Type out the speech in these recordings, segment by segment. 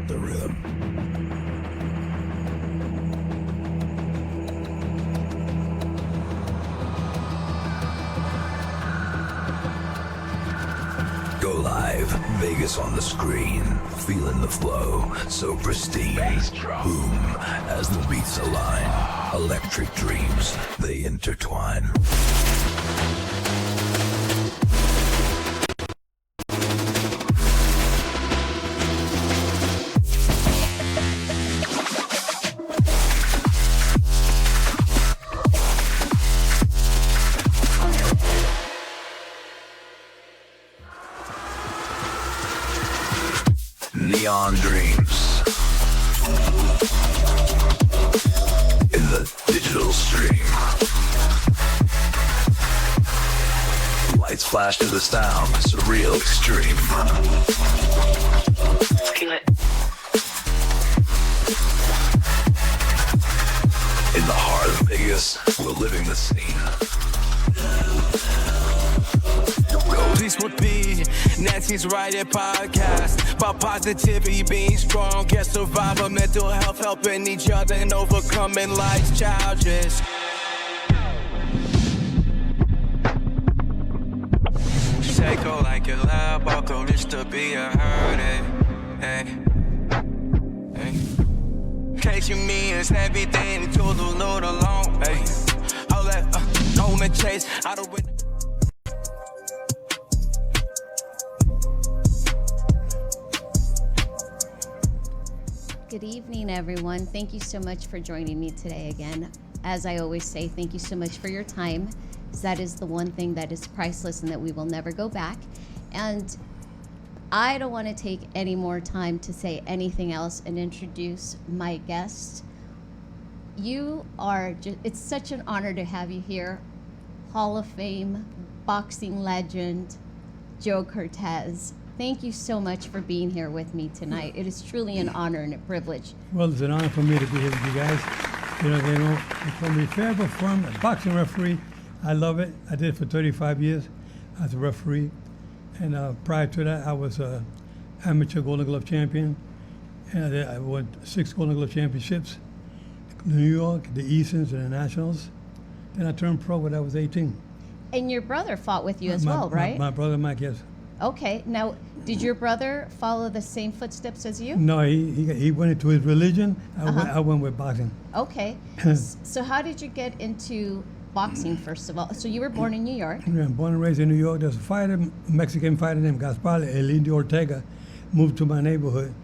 the rhythm. Go live, Vegas on the screen, feeling the flow, so pristine. Boom, as the beats align, electric dreams, they intertwine. Neon dreams in the digital stream. Lights flash to the sound, surreal extreme. Feel it. In the heart of Vegas, we're living the scene. This would be Nancy's Riot podcast about positivity, being strong, get survival, mental health, helping each other and overcoming life's challenges. Psycho like a lab, I'll just to be a hurt. Hey. Chasing me is everything to the Lord alone. Hey, I'll let go and chase. I don't. Good evening, everyone. Thank you so much for joining me today again. As I always say, thank you so much for your time. That is the one thing that is priceless and that we will never go back. And I don't want to take any more time to say anything else and introduce my guest. You are it's such an honor to have you here. Hall of Fame, boxing legend, Joe Cortez. Thank you so much for being here with me tonight. It is truly an honor and a privilege. Well, it's an honor for me to be here with you guys. You know, they call me fair but firm, a boxing referee. I love it. I did it for 35 years as a referee. And prior to that, I was an amateur Golden Glove champion. And I won 6 Golden Glove championships. New York, the Easterns, and the Nationals. Then I turned pro when I was 18. And your brother fought with you as well, right? My brother Mike, yes. Okay. Now, did your brother follow the same footsteps as you? No, he went into his religion. I went with boxing. Okay. So how did you get into boxing, first of all? So you were born in New York. Yeah, born and raised in New York. There's a fighter, a Mexican fighter named Gaspar Elidio Ortega, moved to my neighborhood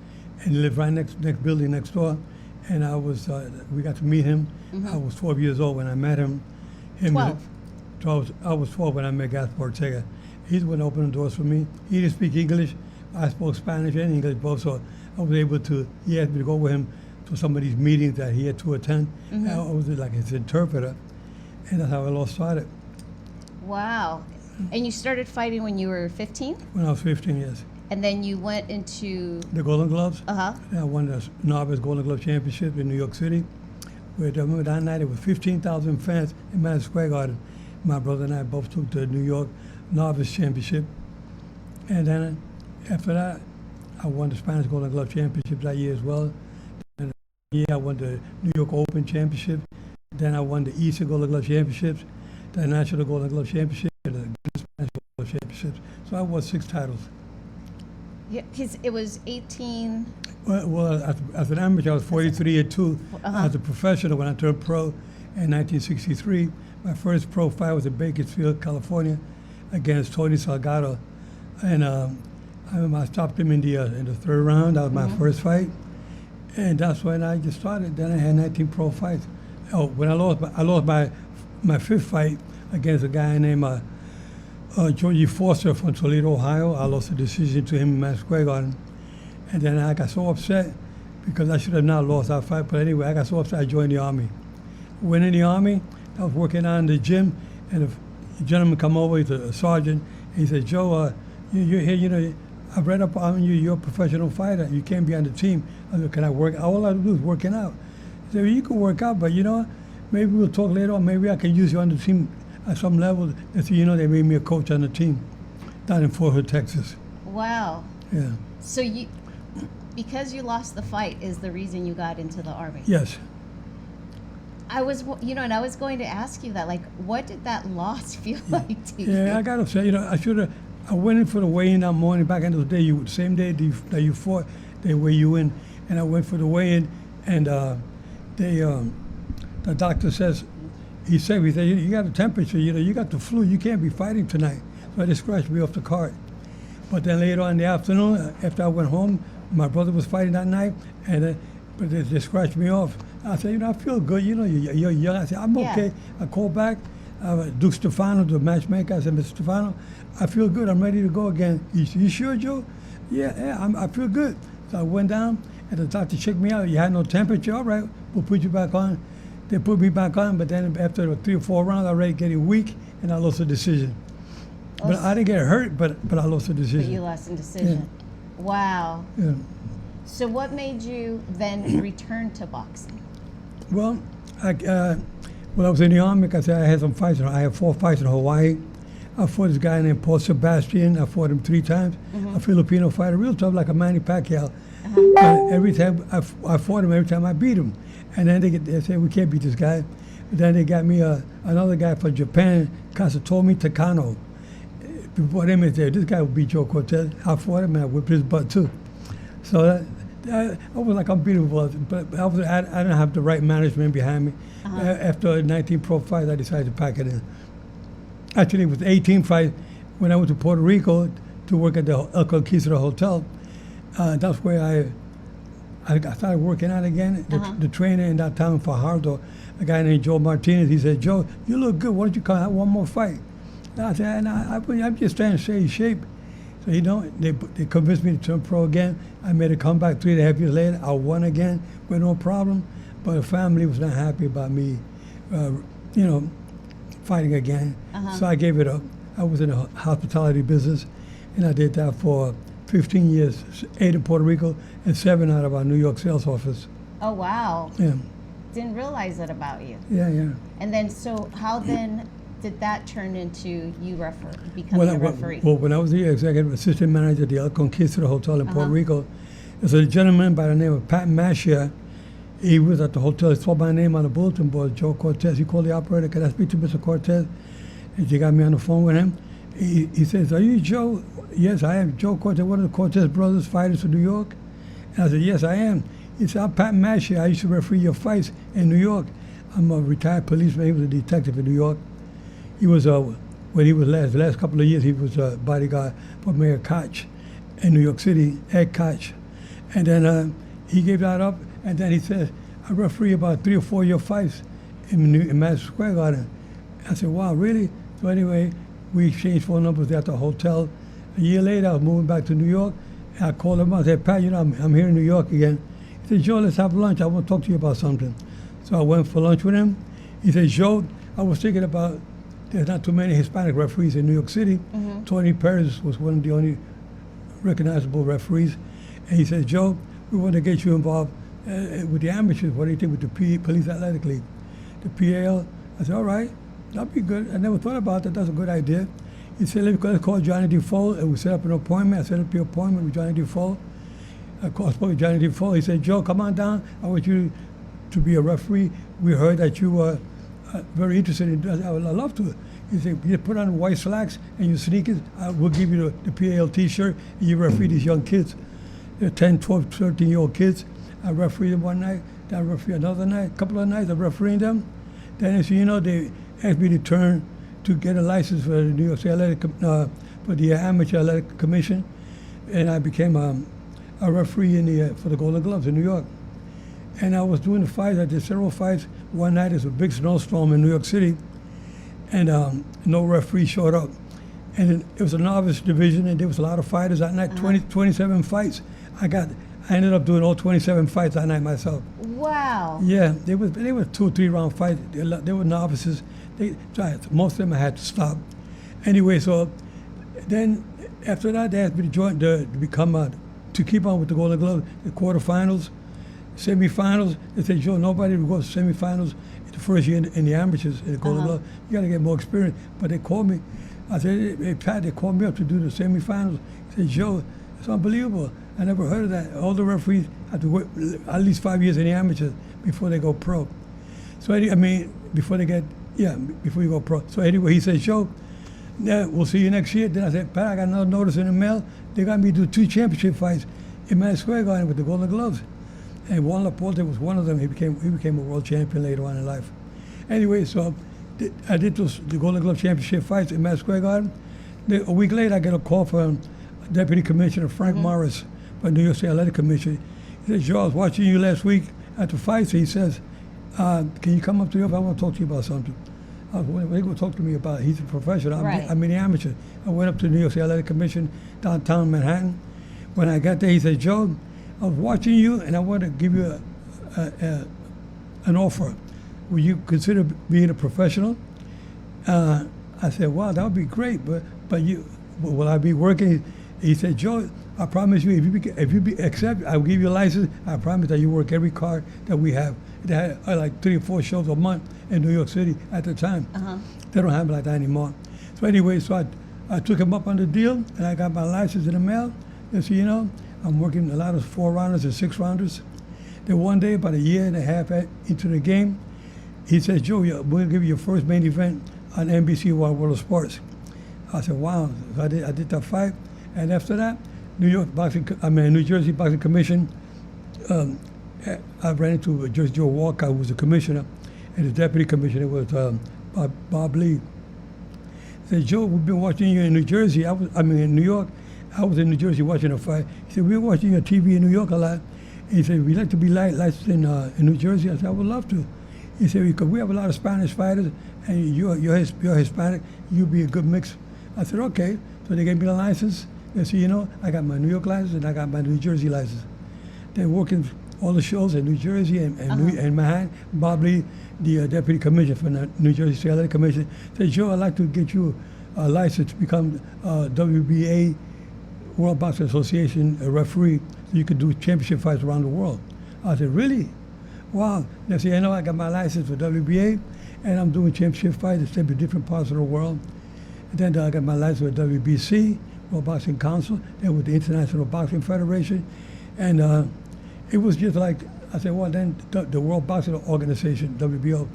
and lived right next building next door. And I was, we got to meet him. I was 12 years old when I met him. 12? I was 12 when I met Gaspar Ortega. He's the one that opened the doors for me. He didn't speak English. I spoke Spanish and English both, so I was able to, he asked me to go with him to some of these meetings that he had to attend. I was like his interpreter, and that's how it all started. Wow. And you started fighting when you were 15? When I was 15 years. And then you went into... The Golden Gloves? Uh-huh. I won the novice Golden Glove Championship in New York City. I remember that night, it was 15,000 fans in Madison Square Garden. My brother and I both took the New York Novice Championship. And then after that, I won the Spanish Golden Glove Championship that year as well. And I won the New York Open Championship. Then I won the Eastern Golden Glove Championships, the National Golden Glove Championship, and the Spanish Golden Glove Championships. So I won 6 titles. Yeah, because it was 18... Well, as an amateur, I was 43-2. As a professional, when I turned pro in 1963, my first pro fight was in Bakersfield, California, against Tony Salgado, and I stopped him in the third round. That was my first fight, and that's when I just started. Then I had 19 pro fights. Oh, when I lost my 5th fight against a guy named Georgie Foster from Toledo, Ohio. I lost a decision to him in Madison Square Garden, and then I got so upset because I should have not lost that fight. But anyway, I got so upset I joined the Army. When in the Army, I was working out in the gym, and a gentleman come over, he's a sergeant, and he said, Joe, you're here, you know, I read up on you, you're a professional fighter, you can't be on the team. I said, can I work? All I do is working out. He said, well, you can work out, but you know, maybe we'll talk later on, maybe I can use you on the team at some level. They said, you know, they made me a coach on the team down in Fort Hood, Texas. Wow. Yeah. So because you lost the fight is the reason you got into the Army. Yes. I was, you know, and I was going to ask you that, like, what did that loss feel like to you? Yeah, I got upset. You know, I went in for the weigh-in that morning. Back in those days, same day that you fought, they weigh you in. And I went for the weigh-in, and the doctor says, he said, you got a temperature, you know, you got the flu, you can't be fighting tonight. So they scratched me off the card. But then later on in the afternoon, after I went home, my brother was fighting that night, and but they scratched me off. I said, you know, I feel good. You know, you're young. I said, I'm okay. I called back. Duke Stefano, the matchmaker. I said, Mr. Stefano, I feel good. I'm ready to go again. You sure, Joe? Yeah, I feel good. So I went down, and the doctor checked me out. You had no temperature. All right, we'll put you back on. They put me back on, but then after 3 or 4 rounds, I was already getting weak, and I lost the decision. But I didn't get hurt, but I lost the decision. But you lost the decision. Yeah. Wow. Yeah. So what made you then return to boxing? Well, when I was in the Army, like I said, I had some fights. I had 4 fights in Hawaii. I fought this guy named Paul Sebastian. I fought him 3 times. A Filipino fighter, real tough, like a Manny Pacquiao. But every time I fought him, every time I beat him. And then they said, we can't beat this guy. And then they got me another guy from Japan, Kazutomi Takano. Before them, this guy would beat Joe Cortez. I fought him and I whipped his butt too. So I was like unbeatable, but I didn't have the right management behind me. After 19 pro fights, I decided to pack it in. Actually, it was 18 fights when I went to Puerto Rico to work at the El Conquistador Hotel. That's where I started working out again. The trainer in that town, Fajardo, a guy named Joe Martinez, he said, Joe, you look good. Why don't you come have one more fight? And I said, I'm just trying to stay in shape. So, you know, they convinced me to turn pro again. I made a comeback 3.5 years later. I won again with no problem. But the family was not happy about me, fighting again. So I gave it up. I was in the hospitality business, and I did that for 15 years, 8 in Puerto Rico and 7 out of our New York sales office. Oh, wow. Yeah. Didn't realize that about you. Yeah. And then, so how then did that turn into you becoming a referee? Well, when I was the executive assistant manager at the El Conquistador Hotel in Puerto Rico, there's a gentleman by the name of Pat Mashia. He was at the hotel. He saw my name on the bulletin board, Joe Cortez. He called the operator, can I speak to Mr. Cortez? And she got me on the phone with him. He says, are you Joe? Yes, I am Joe Cortez, one of the Cortez brothers, fighters from New York. And I said, yes, I am. He said, I'm Pat Mashia. I used to referee your fights in New York. I'm a retired policeman. He was a detective in New York. He was, when he was the last couple of years, he was a bodyguard for Mayor Koch in New York City, Ed Koch. And then he gave that up, and then he said, I referee about 3 or 4 of your fights in Madison Square Garden. I said, wow, really? So anyway, we exchanged phone numbers at the hotel. A year later, I was moving back to New York, and I called him up. I said, Pat, you know, I'm here in New York again. He said, Joe, let's have lunch. I want to talk to you about something. So I went for lunch with him. He said, Joe, I was thinking about, there's not too many Hispanic referees in New York City. Tony Perez was one of the only recognizable referees. And he said, Joe, we want to get you involved with the amateurs. What do you think with the Police Athletic League? The PAL? I said, all right, that'd be good. I never thought about that. That's a good idea. He said, let's call Johnny Defoe, and we set up an appointment. I set up the appointment with Johnny Defoe. I spoke with Johnny Defoe. He said, Joe, come on down. I want you to be a referee. We heard that you were very interested in that. I would love to. He said, you put on white slacks and your sneakers. We'll give you the PAL T-shirt, and you referee these young kids. They're 10, 12, 13-year-old kids. I referee them one night. Then I referee another night. A couple of nights I refereed them. Then, as you know, they asked me to turn to get a license for the New York State Athletic, for the Amateur Athletic Commission, and I became a referee for the Golden Gloves in New York. And I was doing the fights. I did several fights. One night, there was a big snowstorm in New York City, and no referee showed up. And it was a novice division, and there was a lot of fighters that night. 27 fights. I ended up doing all 27 fights that night myself. Wow. Yeah, they were 2 or 3 round fights. They were novices. Most of them I had to stop. Anyway, so then after that, they asked me to join to keep on with the Golden Glove, the quarterfinals, semifinals. They said, Joe, nobody will go to semifinals the first year in the amateurs in the Golden Glove. You got to get more experience. But they called me. I said, hey, Pat, they called me up to do the semifinals. He said, Joe, it's unbelievable. I never heard of that. All the referees have to work at least 5 years in the amateurs before they go pro. So before you go pro. So anyway, he said, Joe, yeah, we'll see you next year. Then I said, Pat, I got another notice in the mail. They got me to do 2 championship fights in Madison Square Garden with the Golden Gloves. And Juan Laporte was one of them. He became a world champion later on in life. Anyway, so I did the Golden Glove championship fights in Madison Square Garden. A week later, I get a call from Deputy Commissioner Frank Morris from New York State Athletic Commission. He says, Joe, I was watching you last week at the fights. He says, can you come up to the office? I want to talk to you about something. What are you going to talk to me about? He's a professional. I'm in the amateur. I went up to the New York State Athletic Commission downtown Manhattan. When I got there, he said, Joe, I was watching you, and I want to give you an offer. Will you consider being a professional? I said, wow, that would be great, but will I be working? He said, Joe, I promise you, if you accept, I'll give you a license. I promise that you work every card that we have. They had like 3 or 4 shows a month in New York City at the time. They don't have it like that anymore. So anyway, I took him up on the deal, and I got my license in the mail. And so, I'm working a lot of 4-rounders and 6-rounders. Then one day, about a year and a half into the game, he said, Joe, we're going to give you your first main event on NBC World of Sports. I said, wow. So I did that fight. And after that, New Jersey Boxing Commission, I ran into Joe Walker, who was the commissioner, and the deputy commissioner was Bob Lee. He said, Joe, we've been watching you in New Jersey. In New York. I was in New Jersey watching a fight. He said, we're watching your TV in New York a lot. And he said, we'd like to be licensed in New Jersey. I said, I would love to. He said, because we have a lot of Spanish fighters, and you're Hispanic, you'd be a good mix. I said, okay. So they gave me the license. They said, I got my New York license and I got my New Jersey license. They're working all the shows in New Jersey and Manhattan. Bob Lee, the deputy commissioner from the New Jersey State Athletic Commission, said, Joe, I'd like to get you a license to become WBA, World Boxing Association, a referee, so you could do championship fights around the world. I said, really? Wow. They said, I got my license for WBA, and I'm doing championship fights in different parts of the world. And then I got my license with WBC, World Boxing Council, then with the International Boxing Federation. And it was just like, I said, well, then the World Boxing Organization, WBO,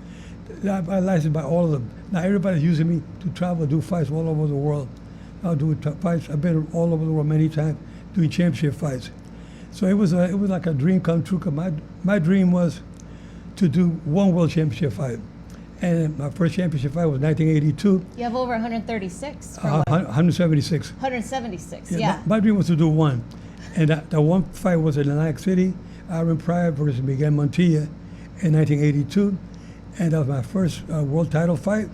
I'm licensed by all of them. Now everybody's using me to travel, do fights all over the world. I'll do fights. I've been all over the world many times doing championship fights. So it was like a dream come true. My dream was to do one world championship fight. And my first championship fight was 1982. You have over 136. 176. 176, yeah. My dream was to do one. And that one fight was in Atlantic City, Aaron Pryor versus Miguel Montilla in 1982. And that was my first world title fight.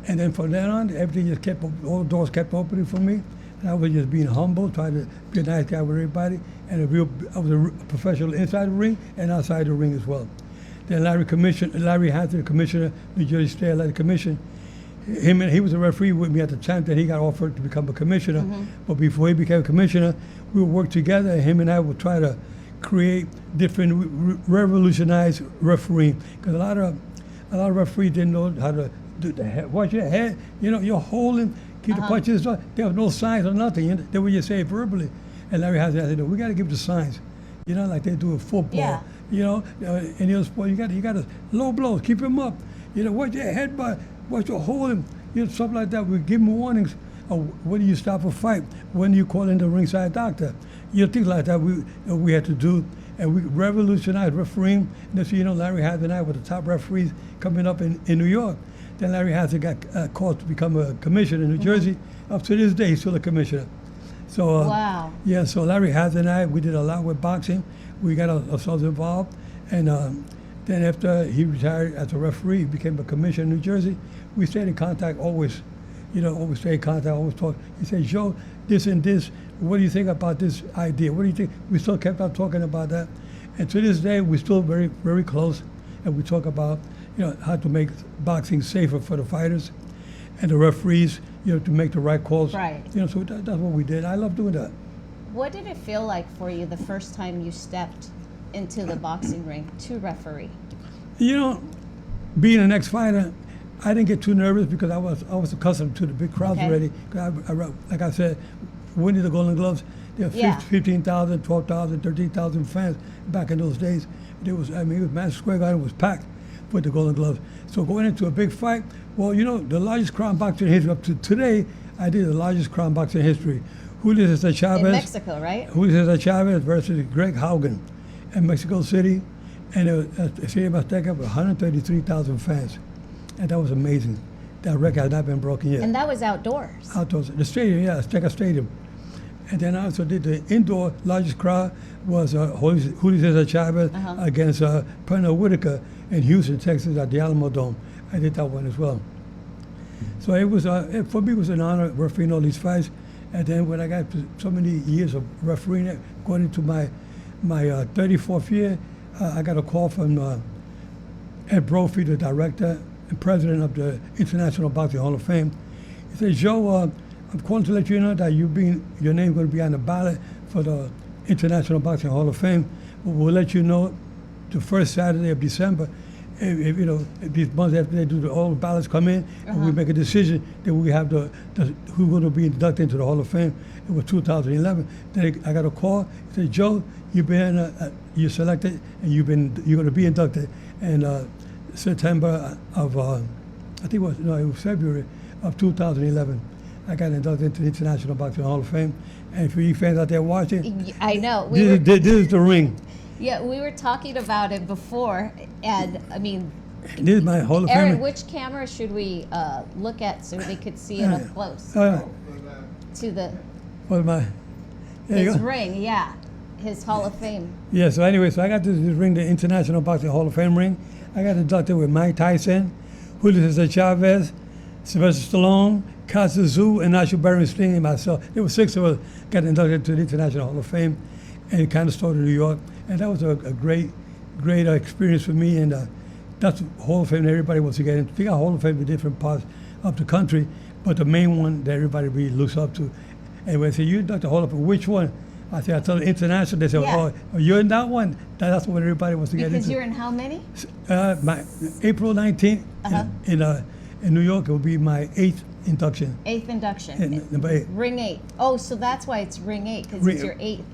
And then from then on, everything just all the doors kept opening for me. And I was just being humble, trying to be a nice guy with everybody. And I was a professional inside the ring and outside the ring as well. Then Larry Hampton, the commissioner, New Jersey State Athletic Commission, he was a referee with me at the time that he got offered to become a commissioner. But before he became a commissioner, we would work together. Him and I would try to create different, revolutionize refereeing. Because a lot of referees didn't know how to do the head. Watch your head. You're holding, keep the punches. There was no signs or nothing. They would just say it verbally. And Larry Hampton said, no, we got to give the signs. Like they do in football. Yeah. Any other sport, you got to low blows, keep him up. Watch your head, watch your holding. Something like that. We give him warnings. When do you stop a fight? When do you call in the ringside doctor? Things like that we had to do. And we revolutionized refereeing. And so, Larry Hampton and I were the top referees coming up in New York. Then Larry Hampton got called to become a commissioner in New Jersey. Up to this day, he's still a commissioner. So, wow. Yeah, so Larry Hampton and I, we did a lot with boxing. We got ourselves involved. And then after he retired as a referee, he became a commissioner in New Jersey. We stayed in contact always. Always stay in contact, always talk. He said, Joe, this and this, what do you think about this idea? What do you think? We still kept on talking about that. And to this day, we're still very, very close. And we talk about, how to make boxing safer for the fighters and the referees, to make the right calls. Right. So that's what we did. I love doing that. What did it feel like for you the first time you stepped into the boxing ring to referee? Being an ex-fighter, I didn't get too nervous because I was accustomed to the big crowds already. I, like I said, winning the Golden Gloves, There were Yeah. 15,000, 12,000, 13,000 fans back in those days. It was Madison Square Garden was packed with the Golden Gloves. So going into a big fight, well, the largest crown boxer in history up to today, I did the largest crown boxer in history. Julio Cesar Chavez. In Mexico, right? Julio Cesar Chavez versus Greg Haugen in Mexico City. And it was at the Stadium Azteca with 133,000 fans. And that was amazing. That record has not been broken yet. And that was outdoors. Outdoors. The stadium, yeah, Azteca Stadium. And then I also did the indoor largest crowd was Julio Cesar Chavez against Pernell Whitaker in Houston, Texas at the Alamo Dome. I did that one as well. So it was, for me, it was an honor refereeing all these fights. And then when I got to so many years of refereeing, going into my 34th year, I got a call from Ed Brophy, the director and president of the International Boxing Hall of Fame. He said, Joe, I'm calling to let you know that your name's going to be on the ballot for the International Boxing Hall of Fame. We'll let you know the first Saturday of December. If these months after they do all the ballots come in, and we make a decision, then we have who's going to be inducted into the Hall of Fame. It was 2011. Then I got a call. He said, Joe, you're selected, and you're going to be inducted in September of it was February of 2011. I got inducted into the International Boxing Hall of Fame. And for you fans out there watching, I know. This is the ring. Yeah, we were talking about it before, and I mean, this is my Hall of Fame. Aaron, which camera should we look at so they could see it up close? To the his ring, yeah, his Hall of Fame. Yeah. So anyway, I got this ring, the International Boxing Hall of Fame ring. I got inducted with Mike Tyson, Julio Cesar Chavez, Sylvester Stallone, Kazzu Zhu, and Nacho Berenstein and myself. There were 6 of us got inducted to the International Hall of Fame in Canastota, New York. And that was a great experience for me. And that's Hall of Fame that everybody wants to get into. We got Hall of Fame in different parts of the country, but the main one that everybody really looks up to. And when they say, you inducted Hall of Fame, which one? I tell the international, they say, oh, you're in that one? That's what everybody wants to get into. Because you're in how many? April 19th in New York, it will be my 8th induction. 8th induction. Number 8. Ring 8. Oh, so that's why it's Ring 8, because it's your 8th.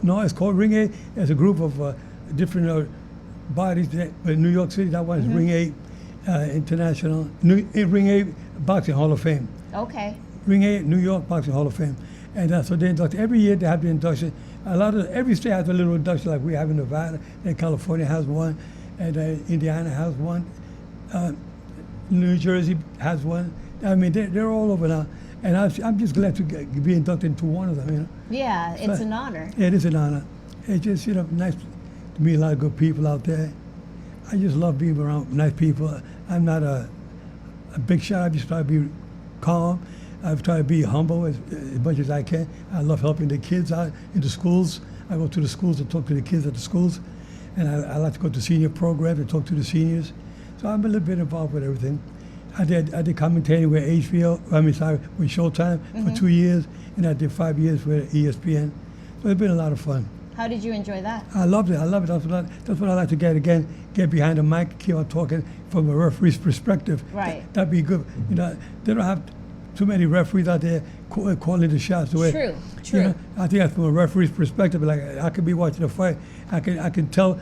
No, it's called Ring 8. There's a group of different bodies in New York City. That one is Ring 8 International. Ring 8 Boxing Hall of Fame. Okay. Ring 8 New York Boxing Hall of Fame. And so they induct every year. They have the induction. Every state has a little induction, like we have in Nevada, and California has one, and Indiana has one, New Jersey has one. I mean, they're all over now, and I'm just glad to be inducted into one of them. Yeah, it's an honor. It is an honor. It's just nice to meet a lot of good people out there. I just love being around nice people. I'm not a big shot. I just try to be calm. I've tried to be humble as much as I can. I love helping the kids out in the schools. I go to the schools and talk to the kids at the schools. And I like to go to senior programs and talk to the seniors. So I'm a little bit involved with everything. I did commentating with with Showtime for 2 years, and I did 5 years with ESPN. So it's been a lot of fun. How did you enjoy that? I loved it. That's what I like to get behind the mic, keep on talking from a referee's perspective. Right. That'd be good. They don't have too many referees out there calling the shots. True. I think that's from a referee's perspective. Like I could be watching a fight, I can tell,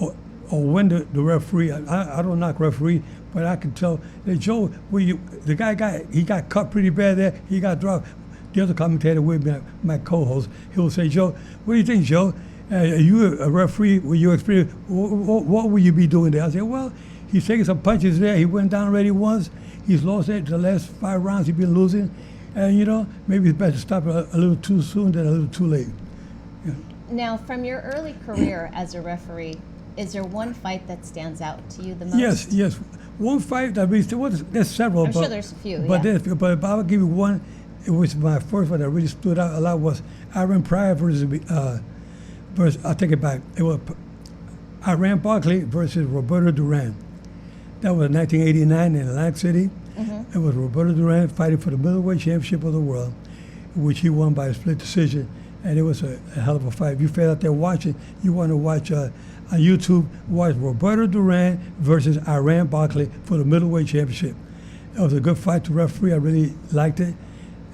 or when the referee. I don't knock referee, but I can tell that Joe, the guy got cut pretty bad there. He got dropped. The other commentator with me, my co-host, he will say, Joe, what do you think, Joe? Are you a referee with your experience? What will you be doing there? I said, well, he's taking some punches there. He went down already once. He's lost it the last 5 rounds he's been losing. And, maybe it's better to stop a little too soon than a little too late. Yeah. Now, from your early career as a referee, is there one fight that stands out to you the most? Yes. One fight that there's several. I'm sure there's a few, but if I would give you one, it was my first one that really stood out a lot was Iran Pryor versus I take it back. It was Iran Barkley versus Roberto Duran. That was 1989 in Atlantic City. It was Roberto Duran fighting for the middleweight championship of the world, which he won by a split decision. And it was a hell of a fight. If you feel out there watching, you want to watch on YouTube, watch Roberto Duran versus Iran Barkley for the middleweight championship. It was a good fight to referee. I really liked it.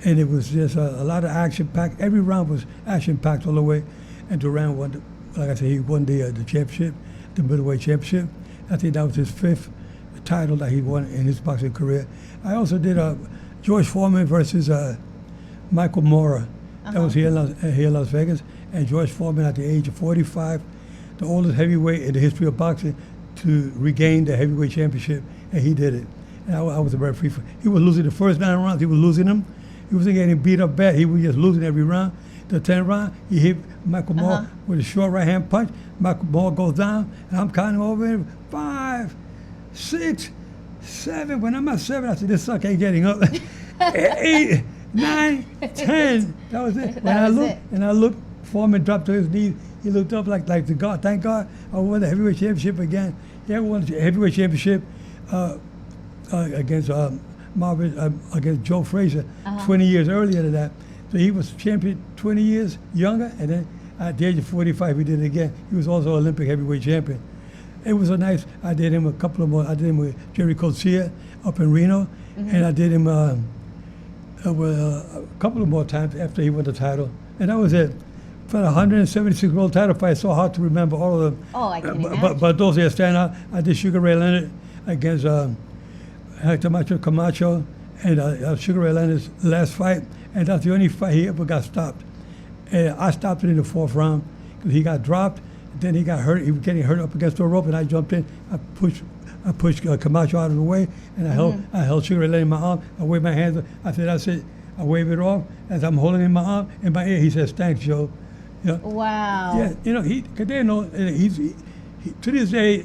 and it was just a lot of action-packed. Every round was action-packed all the way, and Duran won, like I said, he won the championship, the middleweight championship. I think that was his 5th title that he won in his boxing career. I also did George Foreman versus Michael Mora. That was here in Las Vegas, and George Foreman at the age of 45, the oldest heavyweight in the history of boxing to regain the heavyweight championship, and he did it. And I was a referee. He was losing the first 9 rounds. He was losing them. He wasn't getting beat up bad. He was just losing every round. The 10th round, he hit Michael Moore with a short right hand punch. Michael Moore goes down, and I'm counting over him. 5, 6, 7. When I'm at 7, I said, this sucker ain't getting up. 8, 9, 10. That was it. When I looked, Foreman dropped to his knees. He looked up like the God. Thank God I won the heavyweight championship again. He ever won the heavyweight championship against against Joe Frazier 20 years earlier than that. So he was champion 20 years younger, and then at the age of 45, he did it again. He was also Olympic heavyweight champion. It was a nice. I did him a couple of more. I did him with Jerry Coetzee up in Reno, and I did him a couple of more times after he won the title, and that was it. For the 176-world title fight, it's so hard to remember all of them. Oh, I can imagine. But those that stand out, I did Sugar Ray Leonard against Hector Macho Camacho, and Sugar Ray Leonard's last fight, and that's the only fight he ever got stopped. And I stopped it in the 4th round because he got dropped. Then he got hurt. He was getting hurt up against the rope, and I jumped in. I pushed Camacho out of the way, and I held Sugar Ray Leonard in my arm. I waved my hands. I said, that's it. I waved it off as I'm holding in my arm. In my ear, he says, thanks, Joe. You know? Wow. Yeah, you know, because they know he to this day,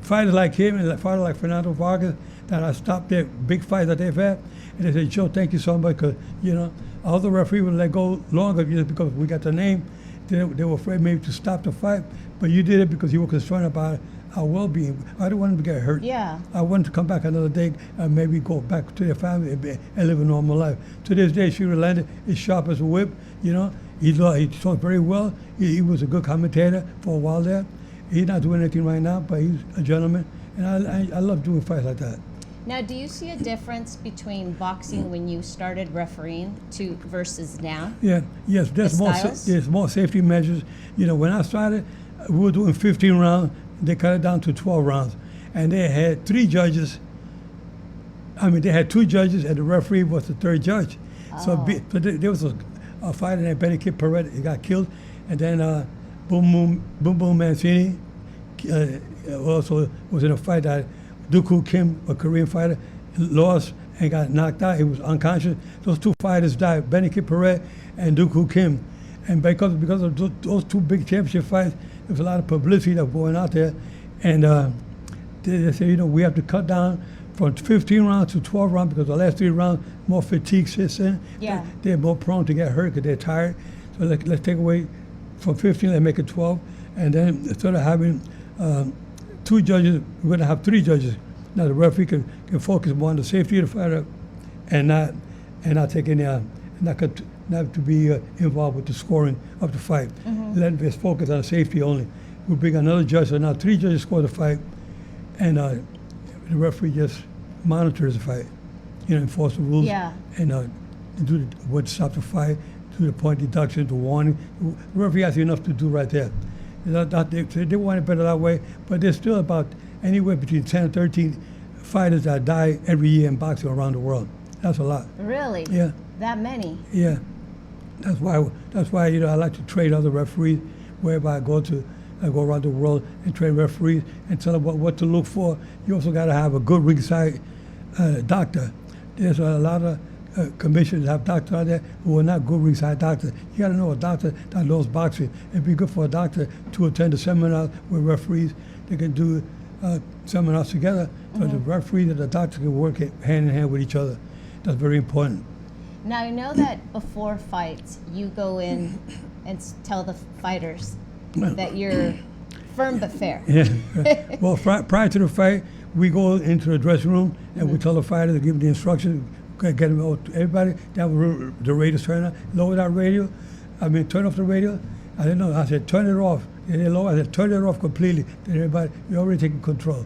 fighters like him and fighters like Fernando Vargas that I stopped their big fights that they've had, and they say, Joe, thank you so much, because you know, all the referee would let go longer just because we got the name. They were afraid maybe to stop the fight, but you did it because you were concerned about our well-being. I didn't want them to get hurt. Yeah. I wanted to come back another day and maybe go back to their family and live a normal life. To this day, Sugar Leonard is sharp as a whip. You know, he talked very well. He was a good commentator for a while there. He's not doing anything right now, but he's a gentleman, and I love doing fights like that. Now, do you see a difference between boxing when you started refereeing versus now? Yeah, yes, there's more safety measures. You know, when I started, we were doing 15 rounds. They cut it down to 12 rounds, and they had 3 judges. I mean, they had 2 judges, and the referee was the 3rd judge. So there was a fighter named Benny Kid Perret. He got killed, and then Boom Boom Mancini also was in a fight that Dooku Kim, a Korean fighter, lost and got knocked out. He was unconscious. Those 2 fighters died, Benny Kid Perret and Dooku Kim. And because of those 2 big championship fights, there was a lot of publicity that was going out there. And they said, you know, we have to cut down from 15 rounds to 12 rounds because the last 3 rounds, more fatigue sits in. Yeah. They're more prone to get hurt because they're tired. So let's take away from 15, let's make it 12. And then instead of having 2 judges, we're going to have 3 judges. Now the referee can focus more on the safety of the fighter and not taking not to be involved with the scoring of the fight. Let us focus on safety only. We bring another judge, so now 3 judges score the fight, and the referee just monitors the fight, you know, enforce the rules, and do what to stop the fight, do the point deduction, the warning. The referee has enough to do right there. They want it better that way, but there's still about anywhere between 10 and 13 fighters that die every year in boxing around the world. That's a lot. Really? Yeah. That many? Yeah. That's why you know, I like to train other referees wherever I go around the world and train referees and tell them what to look for. You also got to have a good ringside doctor. There's a lot of commissioners that have doctors out there who are not good ringside doctors. You got to know a doctor that knows boxing. It'd be good for a doctor to attend a seminar with referees. They can do seminars together, so the referee and the doctor can work hand in hand with each other. That's very important. Now, I know that before fights, you go in and tell the fighters that you're firm but fair. Yeah. Well, prior to the fight, we go into the dressing room and we tell the fighter to give them the instructions, get them everybody. The radio's turned on. Lower that radio. Turn off the radio. I didn't know. I said, turn it off. And they lower. I said, turn it off completely. Then everybody, you're already taking control.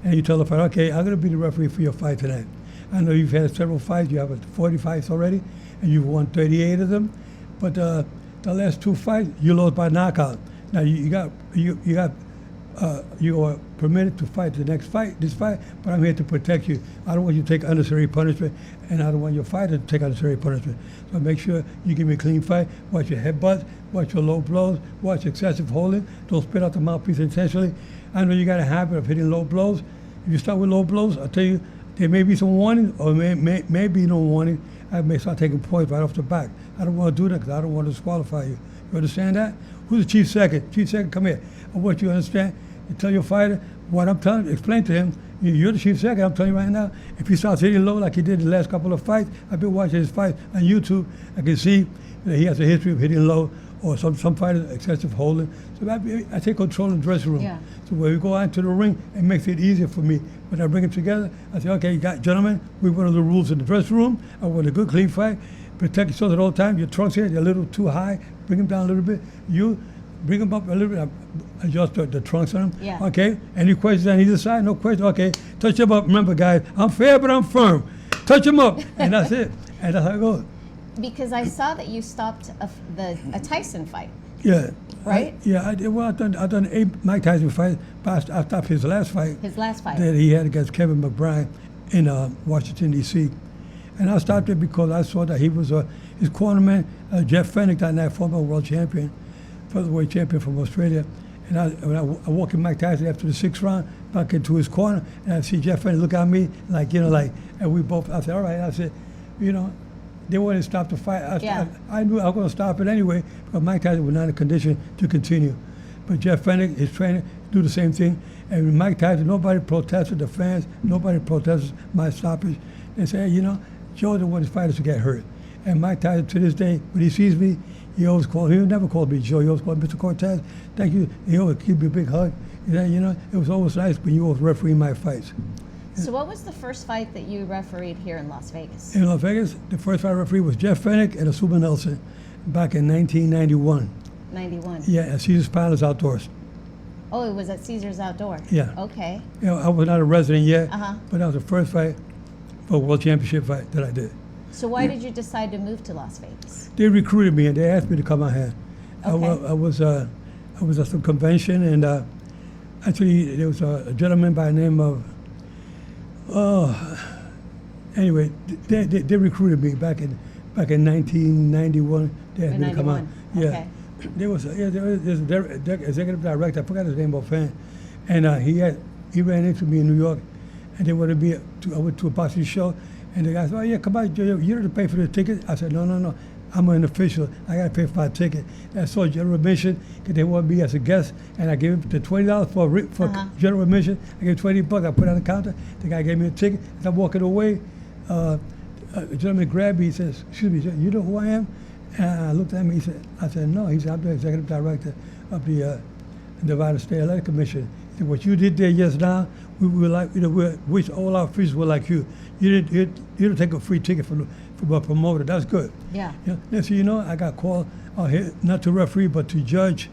And you tell the fighter, okay, I'm going to be the referee for your fight tonight. I know you've had several fights. You have 40 fights already. and you've won 38 of them. But the last 2 fights, you lost by knockout. Now you are permitted to fight this fight, but I'm here to protect you. I don't want you to take unnecessary punishment, and I don't want your fighter to take unnecessary punishment. So make sure you give me a clean fight. Watch your headbutts, watch your low blows, watch excessive holding. Don't spit out the mouthpiece intentionally. I know you got a habit of hitting low blows. If you start with low blows, I'll tell you, there may be some warning, or may be no warning. I may start taking points right off the back. I don't want to do that because I don't want to disqualify you. You understand that? Who's the chief second? Chief second, come here. I want you to understand. You tell your fighter what I'm telling you, explain to him. You're the chief second, I'm telling you right now. If he starts hitting low like he did the last couple of fights, I've been watching his fight on YouTube. I can see that he has a history of hitting low, or some fighters excessive holding. So I take control in the dressing room. Yeah. So when we go out to the ring, it makes it easier for me. When I bring them together, I say, okay, gentlemen, we follow the rules in the dressing room. I want a good, clean fight. Protect yourself at all times. Your trunks here, they're a little too high. Bring them down a little bit. You bring them up a little bit. Adjust the trunks on them. Yeah. Okay? Any questions on either side? No questions? Okay. Touch them up. Remember, guys, I'm fair, but I'm firm. Touch them up. And that's it. And that's how it goes. Because I saw that you stopped a Tyson fight. Yeah. Right? I did. Well, I've done 8 Mike Tyson fights, but I stopped his last fight. His last fight. That he had against Kevin McBride in Washington, D.C. And I stopped it because I saw that he was his cornerman, Jeff Fennick, that night, former world champion, featherweight champion from Australia. And when I walk in Mike Tyson after the 6th round, back into his corner, and I see Jeff Fennick look at me and we both, I said, all right. I said, they wanted to stop the fight. I knew I was going to stop it anyway, because Mike Tyson was not in a condition to continue. But Jeff Fennick, his trainer, do the same thing. And with Mike Tyson, nobody protested, the fans, nobody protested my stoppage. They say, Joe didn't want his fighters to get hurt. And Mike Tyson, to this day, when he sees me, he never called me Joe, he always called me Mr. Cortez. Thank you. He always give me a big hug. It was always nice when you always referee my fights. So what was the first fight that you refereed here in Las Vegas? In Las Vegas, the first fight I refereed was Jeff Fennick and Asuba Nelson back in 1991. 91. Yeah, at Caesar's Palace Outdoors. Oh, it was at Caesar's Outdoor. Yeah. Okay. I was not a resident yet, Uh-huh. but that was the first fight for a world championship fight that I did. So why did you decide to move to Las Vegas? They recruited me and they asked me to come out here. Okay. I was at some convention, and actually there was a gentleman by the name of anyway, they recruited me back in 1991. They asked me to come out. Yeah. Okay. There was a executive director, I forgot his name offhand, and he ran into me in New York, and they wanted me I went to a boxing show, and the guy said, "Oh yeah, come on, Joe, you don't have to pay for the ticket." I said, No, I'm an official. I got to pay for my ticket. And I saw general admission because they wanted me as a guest, and I gave him the $20 for general admission. I gave $20. I put it on the counter. The guy gave me a ticket. As I'm walking away, a gentleman grabbed me. He says, "Excuse me, you know who I am?" And I looked at me. I said, "No." He said, "I'm the executive director of the Nevada State Athletic Commission." He said, "What you did there just now, we were like, we wish all our officials were like you. You didn't take a free ticket from a promoter. That's good." Yeah. Next thing you know, I got called out here not to referee but to judge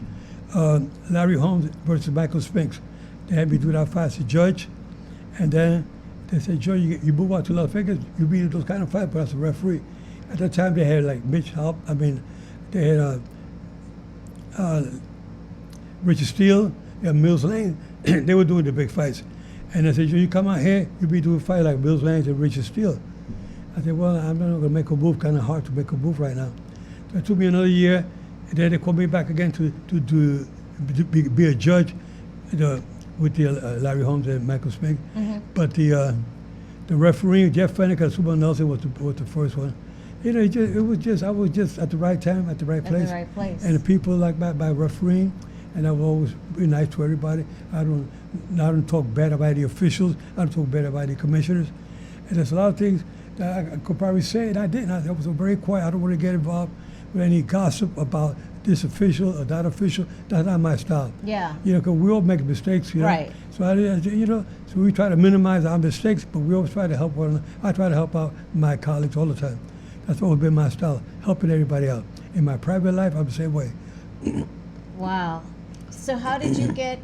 Larry Holmes versus Michael Spinks. They had me do that fight as a judge, and then they said, "Joe, you move out to Las Vegas, you beat those kind of fights, but as a referee." At that time, they had like Mitch Halp. They had Richard Steele, Mills Lane. They were doing the big fights, and they said, "Joe, you come out here, you be doing fights like Mills Lane and Richard Steele." I said, "Well, I'm not going to make a move. Kind of hard to make a move right now." So it took me another year, and then they called me back again to be a judge with the Larry Holmes and Michael Spinks. Mm-hmm. But the referee, Jeff Fennick and Suba Nelson was the first one. I was just at the right time, at the right place. At the right place. And the people like my refereeing, and I will always be nice to everybody. I don't talk bad about the officials. I don't talk bad about the commissioners. And there's a lot of things that I could probably say, and I didn't. I was very quiet. I don't want to get involved with any gossip about this official or that official. That's not my style. Yeah. Because we all make mistakes. Right. So so we try to minimize our mistakes, but we always try to help one another. I try to help out my colleagues all the time. That's always been my style, helping everybody out. In my private life, I'm the same way. Wow. So how did you get,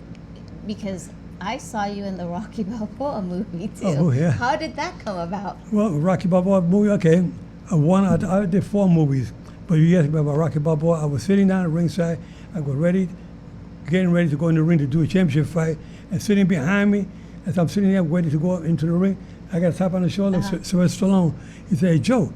because I saw you in the Rocky Balboa movie too. Oh, yeah. How did that come about? Well, Rocky Balboa movie, okay. I did 4 movies, but you asked me about Rocky Balboa. I was sitting down at ringside. I was getting ready to go in the ring to do a championship fight, and sitting behind me, as I'm sitting there waiting to go into the ring, I got a tap on the shoulder, Sylvester Stallone. He said, "Hey, Joe,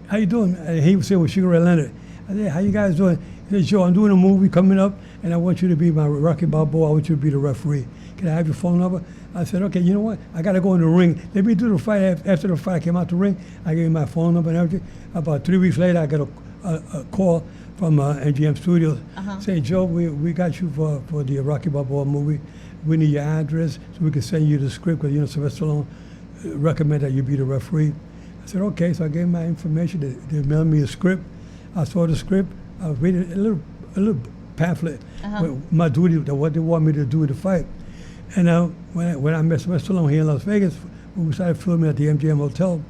how you doing?" And he was saying with Sugar Ray Leonard. I said, "How you guys doing?" He said, "Joe, I'm doing a movie coming up, and I want you to be my Rocky Balboa. I want you to be the referee. Can I have your phone number?" I said, "Okay, you know what? I got to go in the ring. Let me do the fight." After the fight, I came out the ring. I gave him my phone number and everything. About 3 weeks later, I got a call from MGM Studios saying, "Joe, we got you for the Rocky Balboa movie. We need your address so we can send you the script because, Sylvester Stallone recommended that you be the referee." I said, "Okay." So I gave him my information. They mailed me a script. I saw the script. I was reading a little pamphlet with my duty, what they want me to do in the fight. And when I met Sylvester Stallone here in Las Vegas, when we started filming at the MGM Hotel,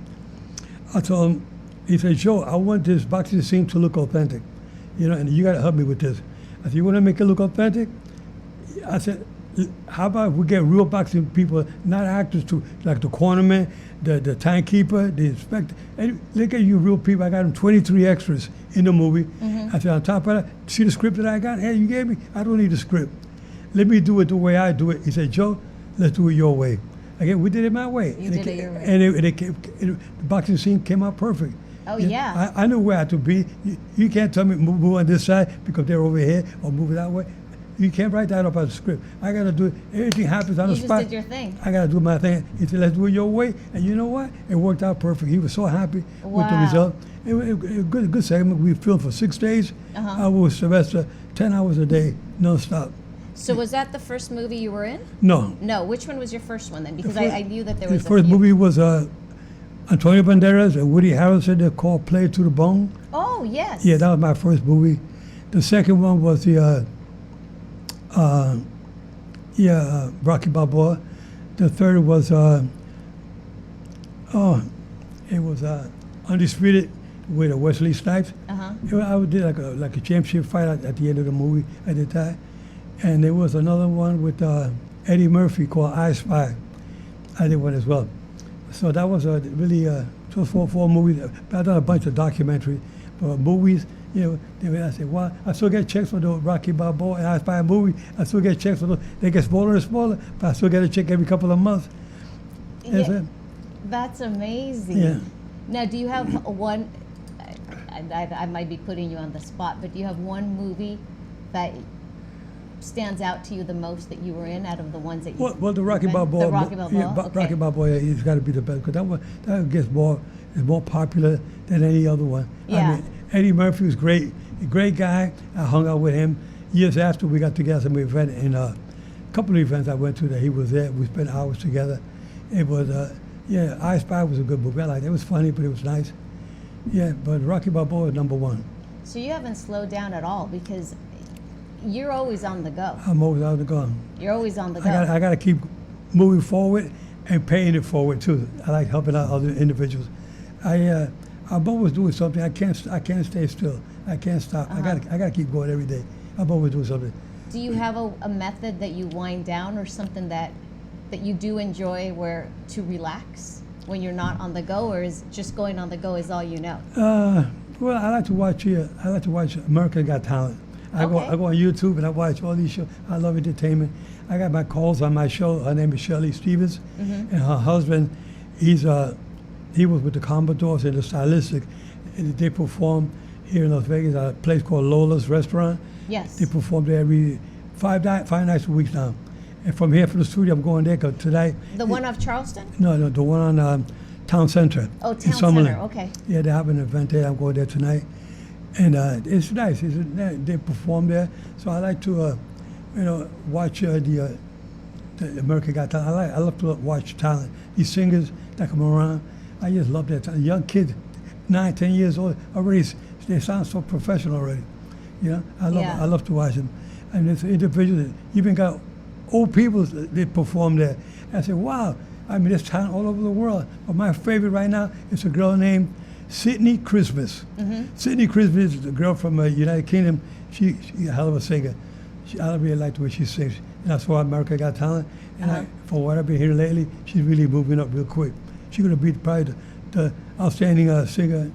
I told him, he said, "Joe, I want this boxing scene to look authentic, and you got to help me with this." I said, "You want to make it look authentic?" I said, "How about we get real boxing people, not actors, too, like the cornerman, the timekeeper, the inspector. And look at you real people. I got them 23 extras in the movie." I said, "On top of that, see the script that I got? Hey, you gave me? I don't need a script. Let me do it the way I do it." He said, "Joe, let's do it your way." Again, we did it my way. You did it your way. And the boxing scene came out perfect. Oh, yeah. I knew where I had to be. You can't tell me move on this side because they're over here or move that way. You can't write that up as a script. I got to do it. Everything happens on the spot. You just did your thing. I got to do my thing. He said, "Let's do it your way." And you know what? It worked out perfect. He was so happy with the result. It was a good segment. We filmed for 6 days. I was with Sylvester 10 hours a day, nonstop. So was that the first movie you were in? No. No. Which one was your first one then? Because I knew that there was the first movie was Antonio Banderas and Woody Harrelson called Play to the Bone. Oh, yes. Yeah, that was my first movie. The second one was the Rocky Balboa. The third was Undisputed with Wesley Snipes. I did like a championship fight at the end of the movie at the time. And there was another one with Eddie Murphy called I Spy. I did one as well. So that was really those four movies. I've done a bunch of documentaries, but movies. I said, "Wow, I still get checks for the Rocky Balboa and I Spy movie. I still get checks for those. They get smaller and smaller, but I still get a check every couple of months." That's amazing. Yeah. Now, do you have one? I might be putting you on the spot, but do you have one movie that stands out to you the most that you were in out of the ones that you? Well, the Rocky Balboa. The Rocky Balboa. Yeah, Okay. Rocky Balboa. He's got to be the best because that gets more popular than any other one. Yeah. I mean, Eddie Murphy was great, a great guy. I hung out with him years after we got together. Some event in a couple of events I went to that he was there. We spent hours together. It was I Spy was a good movie. I liked it. It was funny, but it was nice. Yeah, but Rocky Balboa is number one. So you haven't slowed down at all because you're always on the go. I'm always on the go. You're always on the go. I got to keep moving forward and paying it forward too. I like helping out other individuals. I'm always doing something. I can't stay still. I can't stop. I got to keep going every day. I'm always doing something. Do you have a method that you wind down or something that you do enjoy where to relax when you're not on the go, or is just going on the go is all you know? Well, I like to watch America Got Talent. I go on YouTube and I watch all these shows. I love entertainment. I got my calls on my show. Her name is Shirley Stevens, and her husband, he was with the Commodores and the Stylistic. And they perform here in Las Vegas at a place called Lola's Restaurant. Yes. They perform there every 5 nights a week now. And from here, from the studio, I'm going there because tonight. The one off Charleston? No, the one on Town Center. Oh, in Town Summerlin. Center, okay. Yeah, they have an event there. I'm going there tonight. And it's nice. They perform there. So I like to, watch the America Got Talent. I love to watch talent. These singers that come around, I just love that talent. Young kids, 9, 10 years old, already, they sound so professional already. I love to watch them. And it's individuals, even got old people that perform there. And I say, wow, there's talent all over the world. But my favorite right now is a girl named Sydney Christmas. Sydney Christmas is a girl from the United Kingdom. She's a hell of a singer. I really like the way she sings. And that's why America Got Talent. And from what I've been hearing lately, she's really moving up real quick. She's going to be probably the outstanding singer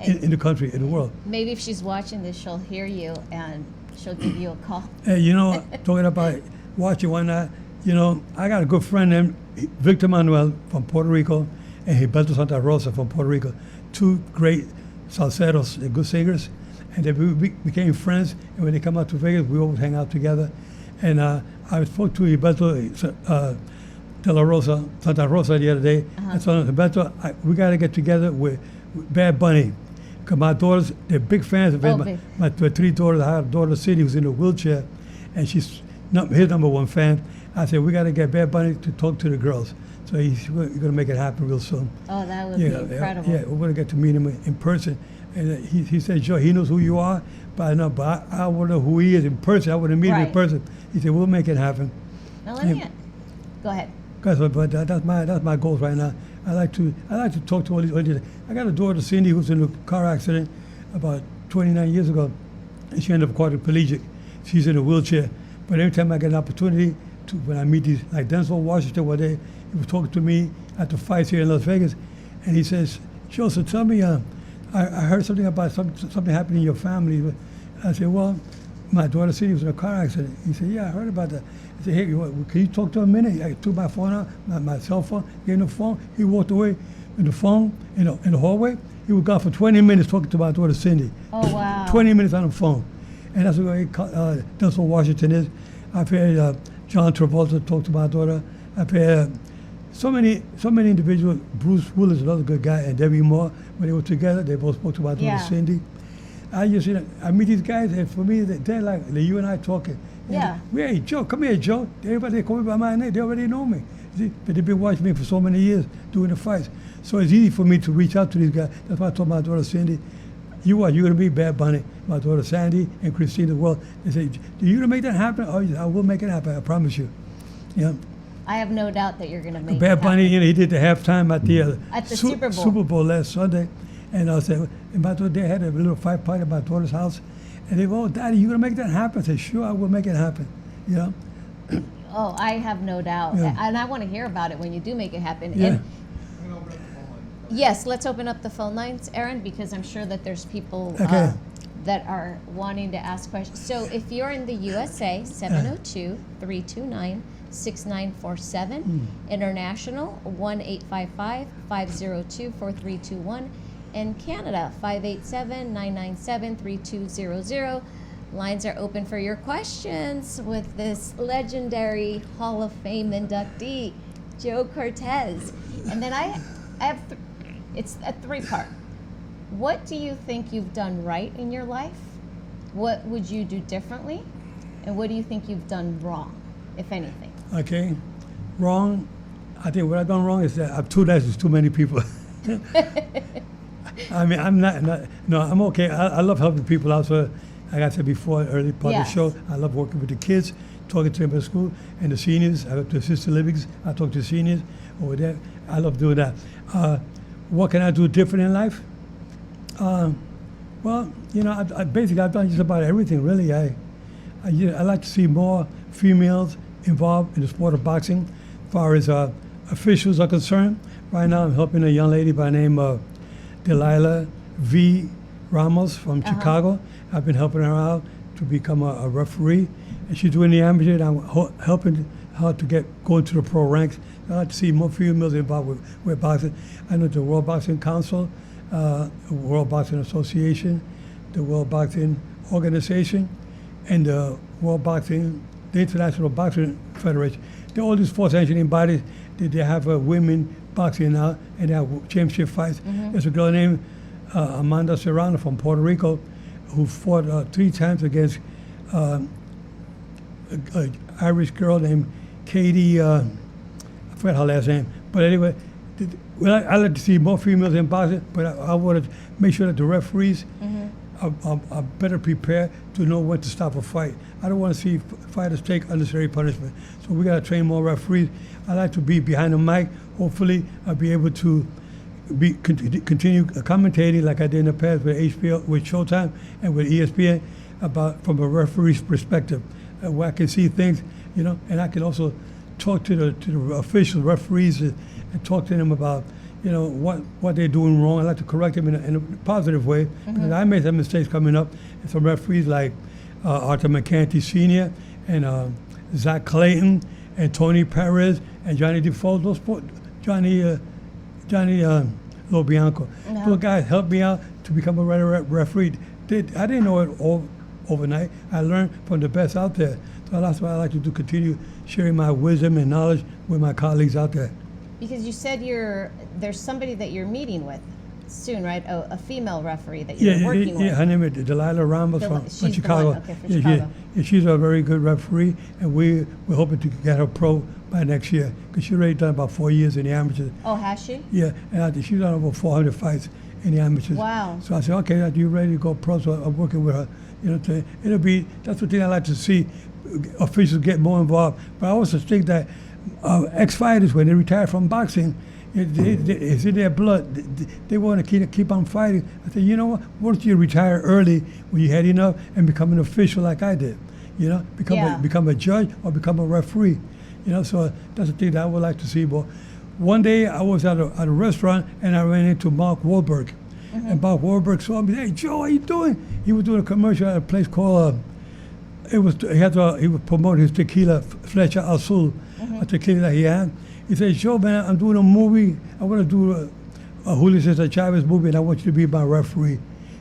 in the country, in the world. Maybe if she's watching this, she'll hear you and she'll give you a call. Hey, you know, talking about watching one night, you know, I got a good friend named Victor Manuel from Puerto Rico and Gilberto Santa Rosa from Puerto Rico, two great salseros, they're good singers, and they became friends, and when they come out to Vegas, we always hang out together. And I spoke to Gilberto De La Rosa, Santa Rosa the other day, and so Gilberto, we got to get together with Bad Bunny. Because my daughters, they're big fans of him. My three daughters, I have a daughter, Cindy, who's in a wheelchair, and she's his number one fan. I said, we got to get Bad Bunny to talk to the girls. So he's going to make it happen real soon. Oh, that would be incredible. Yeah, we're going to get to meet him in person. And he said, Joe, he knows who you are, but I want to know who he is in person. I want to meet him in person. He said, we'll make it happen. Now let me go ahead. But that's my goal right now. I like to talk to all these. I got a daughter, Cindy, who's in a car accident about 29 years ago, and she ended up quadriplegic. She's in a wheelchair. But every time I get an opportunity to, when I meet these, like Denzel Washington one day, he was talking to me at the fights here in Las Vegas, and he says, Joe, so tell me, I heard something about something happening in your family. I said, well, my daughter Cindy was in a car accident. He said, yeah, I heard about that. I said, hey, can you talk to him a minute? I took my phone out, my cell phone, gave him the phone. He walked away with the phone in the hallway. He was gone for 20 minutes talking to my daughter Cindy. Oh, wow. 20 minutes on the phone. And that's what Denzel Washington is. I've heard John Travolta talk to my daughter. I've heard so many individuals. Bruce Willis, another good guy, and Debbie Moore. When they were together, they both spoke to my daughter Cindy. I meet these guys, and for me, they're like you and I talking. Yeah. Hey, Joe, come here, Joe. Everybody call me by my name. They already know me. See? But they've been watching me for so many years doing the fights. So it's easy for me to reach out to these guys. That's why I told my daughter Cindy, you're going to be Bad Bunny. My daughter Sandy and Christine as well. They say, do you going to make that happen? Oh, I will make it happen, I promise you. Yeah. I have no doubt that you're going to make Bad it Bunny, he did the halftime at the Super Bowl last Sunday. And I said, and my daughter, they had a little fight party at my daughter's house. And they go, oh, Daddy, you going to make that happen? I said, sure, I will make it happen. You know? Oh, I have no doubt. Yeah. And I want to hear about it when you do make it happen. Yeah. And yes, let's open up the phone lines, Aaron, because I'm sure that there's people that are wanting to ask questions. So if you're in the USA, 702-329-6947. International, 1-855-502-4321. In Canada, 587-997-3200. Lines are open for your questions with this legendary Hall of Fame inductee, Joe Cortez. And then I have, it's a three-part. What do you think you've done right in your life? What would you do differently? And what do you think you've done wrong, if anything? Okay, wrong. I think what I've done wrong is that I've too nice to too many people. I mean, I'm I'm okay. I love helping people out. So, like I said before, early part of the show, I love working with the kids, talking to them at school, and the seniors. I go to assisted livings. I talk to seniors over there. I love doing that. What can I do different in life? Well, you know, basically I've done just about everything, really. I like to see more females involved in the sport of boxing. As far as officials are concerned, right now I'm helping a young lady by the name of Delilah V. Ramos from Chicago. I've been helping her out to become a referee, and she's doing the amateur, and I'm helping her to go into the pro ranks. I like to see more females involved with boxing. I know the World Boxing Council, World Boxing Association, the World Boxing Organization, and the the International Boxing Federation. They're all these four-sanctioning bodies. They have women boxing now, and they have championship fights. There's a girl named Amanda Serrano from Puerto Rico who fought 3 times against an Irish girl named Katie, I forgot her last name. But anyway, I like to see more females in boxing, but I want to make sure that the referees are better prepared to know when to stop a fight. I don't want to see fighters take unnecessary punishment. So we got to train more referees. I like to be behind the mic. Hopefully, I'll be able to continue commentating like I did in the past with HBO, with Showtime, and with ESPN from a referee's perspective, where I can see things, you know, and I can also talk to the officials, referees, and talk to them about, you know, what they're doing wrong. I like to correct them in a positive way. Because I made some mistakes coming up. And some referees like Arthur McCanty Sr. and Zach Clayton and Tony Perez and Johnny Defoe, Johnny Lobianco. Those guys helped me out to become a referee. I didn't know it all overnight. I learned from the best out there. So that's why I like to do, continue sharing my wisdom and knowledge with my colleagues out there. Because you said there's somebody that you're meeting with soon, right? A female referee that you're working with. Yeah, her name is Delilah Ramos from Chicago. The one. Okay, from Chicago. She's a very good referee, and we're hoping to get her pro by next year, because she's already done about 4 years in the amateurs. Oh, has she? Yeah, and I think she's done over 400 fights in the amateurs. Wow. So I said, okay, are you ready to go pro? So I'm working with her. You know, that's the thing I like to see, officials get more involved. But I also think that ex-fighters, when they retire from boxing, it's in their blood. They want to keep on fighting. I said, you know what? Why don't you retire early when you had enough and become an official like I did? You know, become a judge or become a referee. You know, so that's the thing that I would like to see. But one day I was at a restaurant and I ran into Mark Wahlberg. And Mark Wahlberg saw me. Hey, Joe, how you doing? He was doing a commercial at a place called. He was promoting his tequila, Flecha Azul, a tequila that he had. He said, Joe, man, I'm doing a movie. I want to do a Julio Cesar Chavez movie, and I want you to be my referee.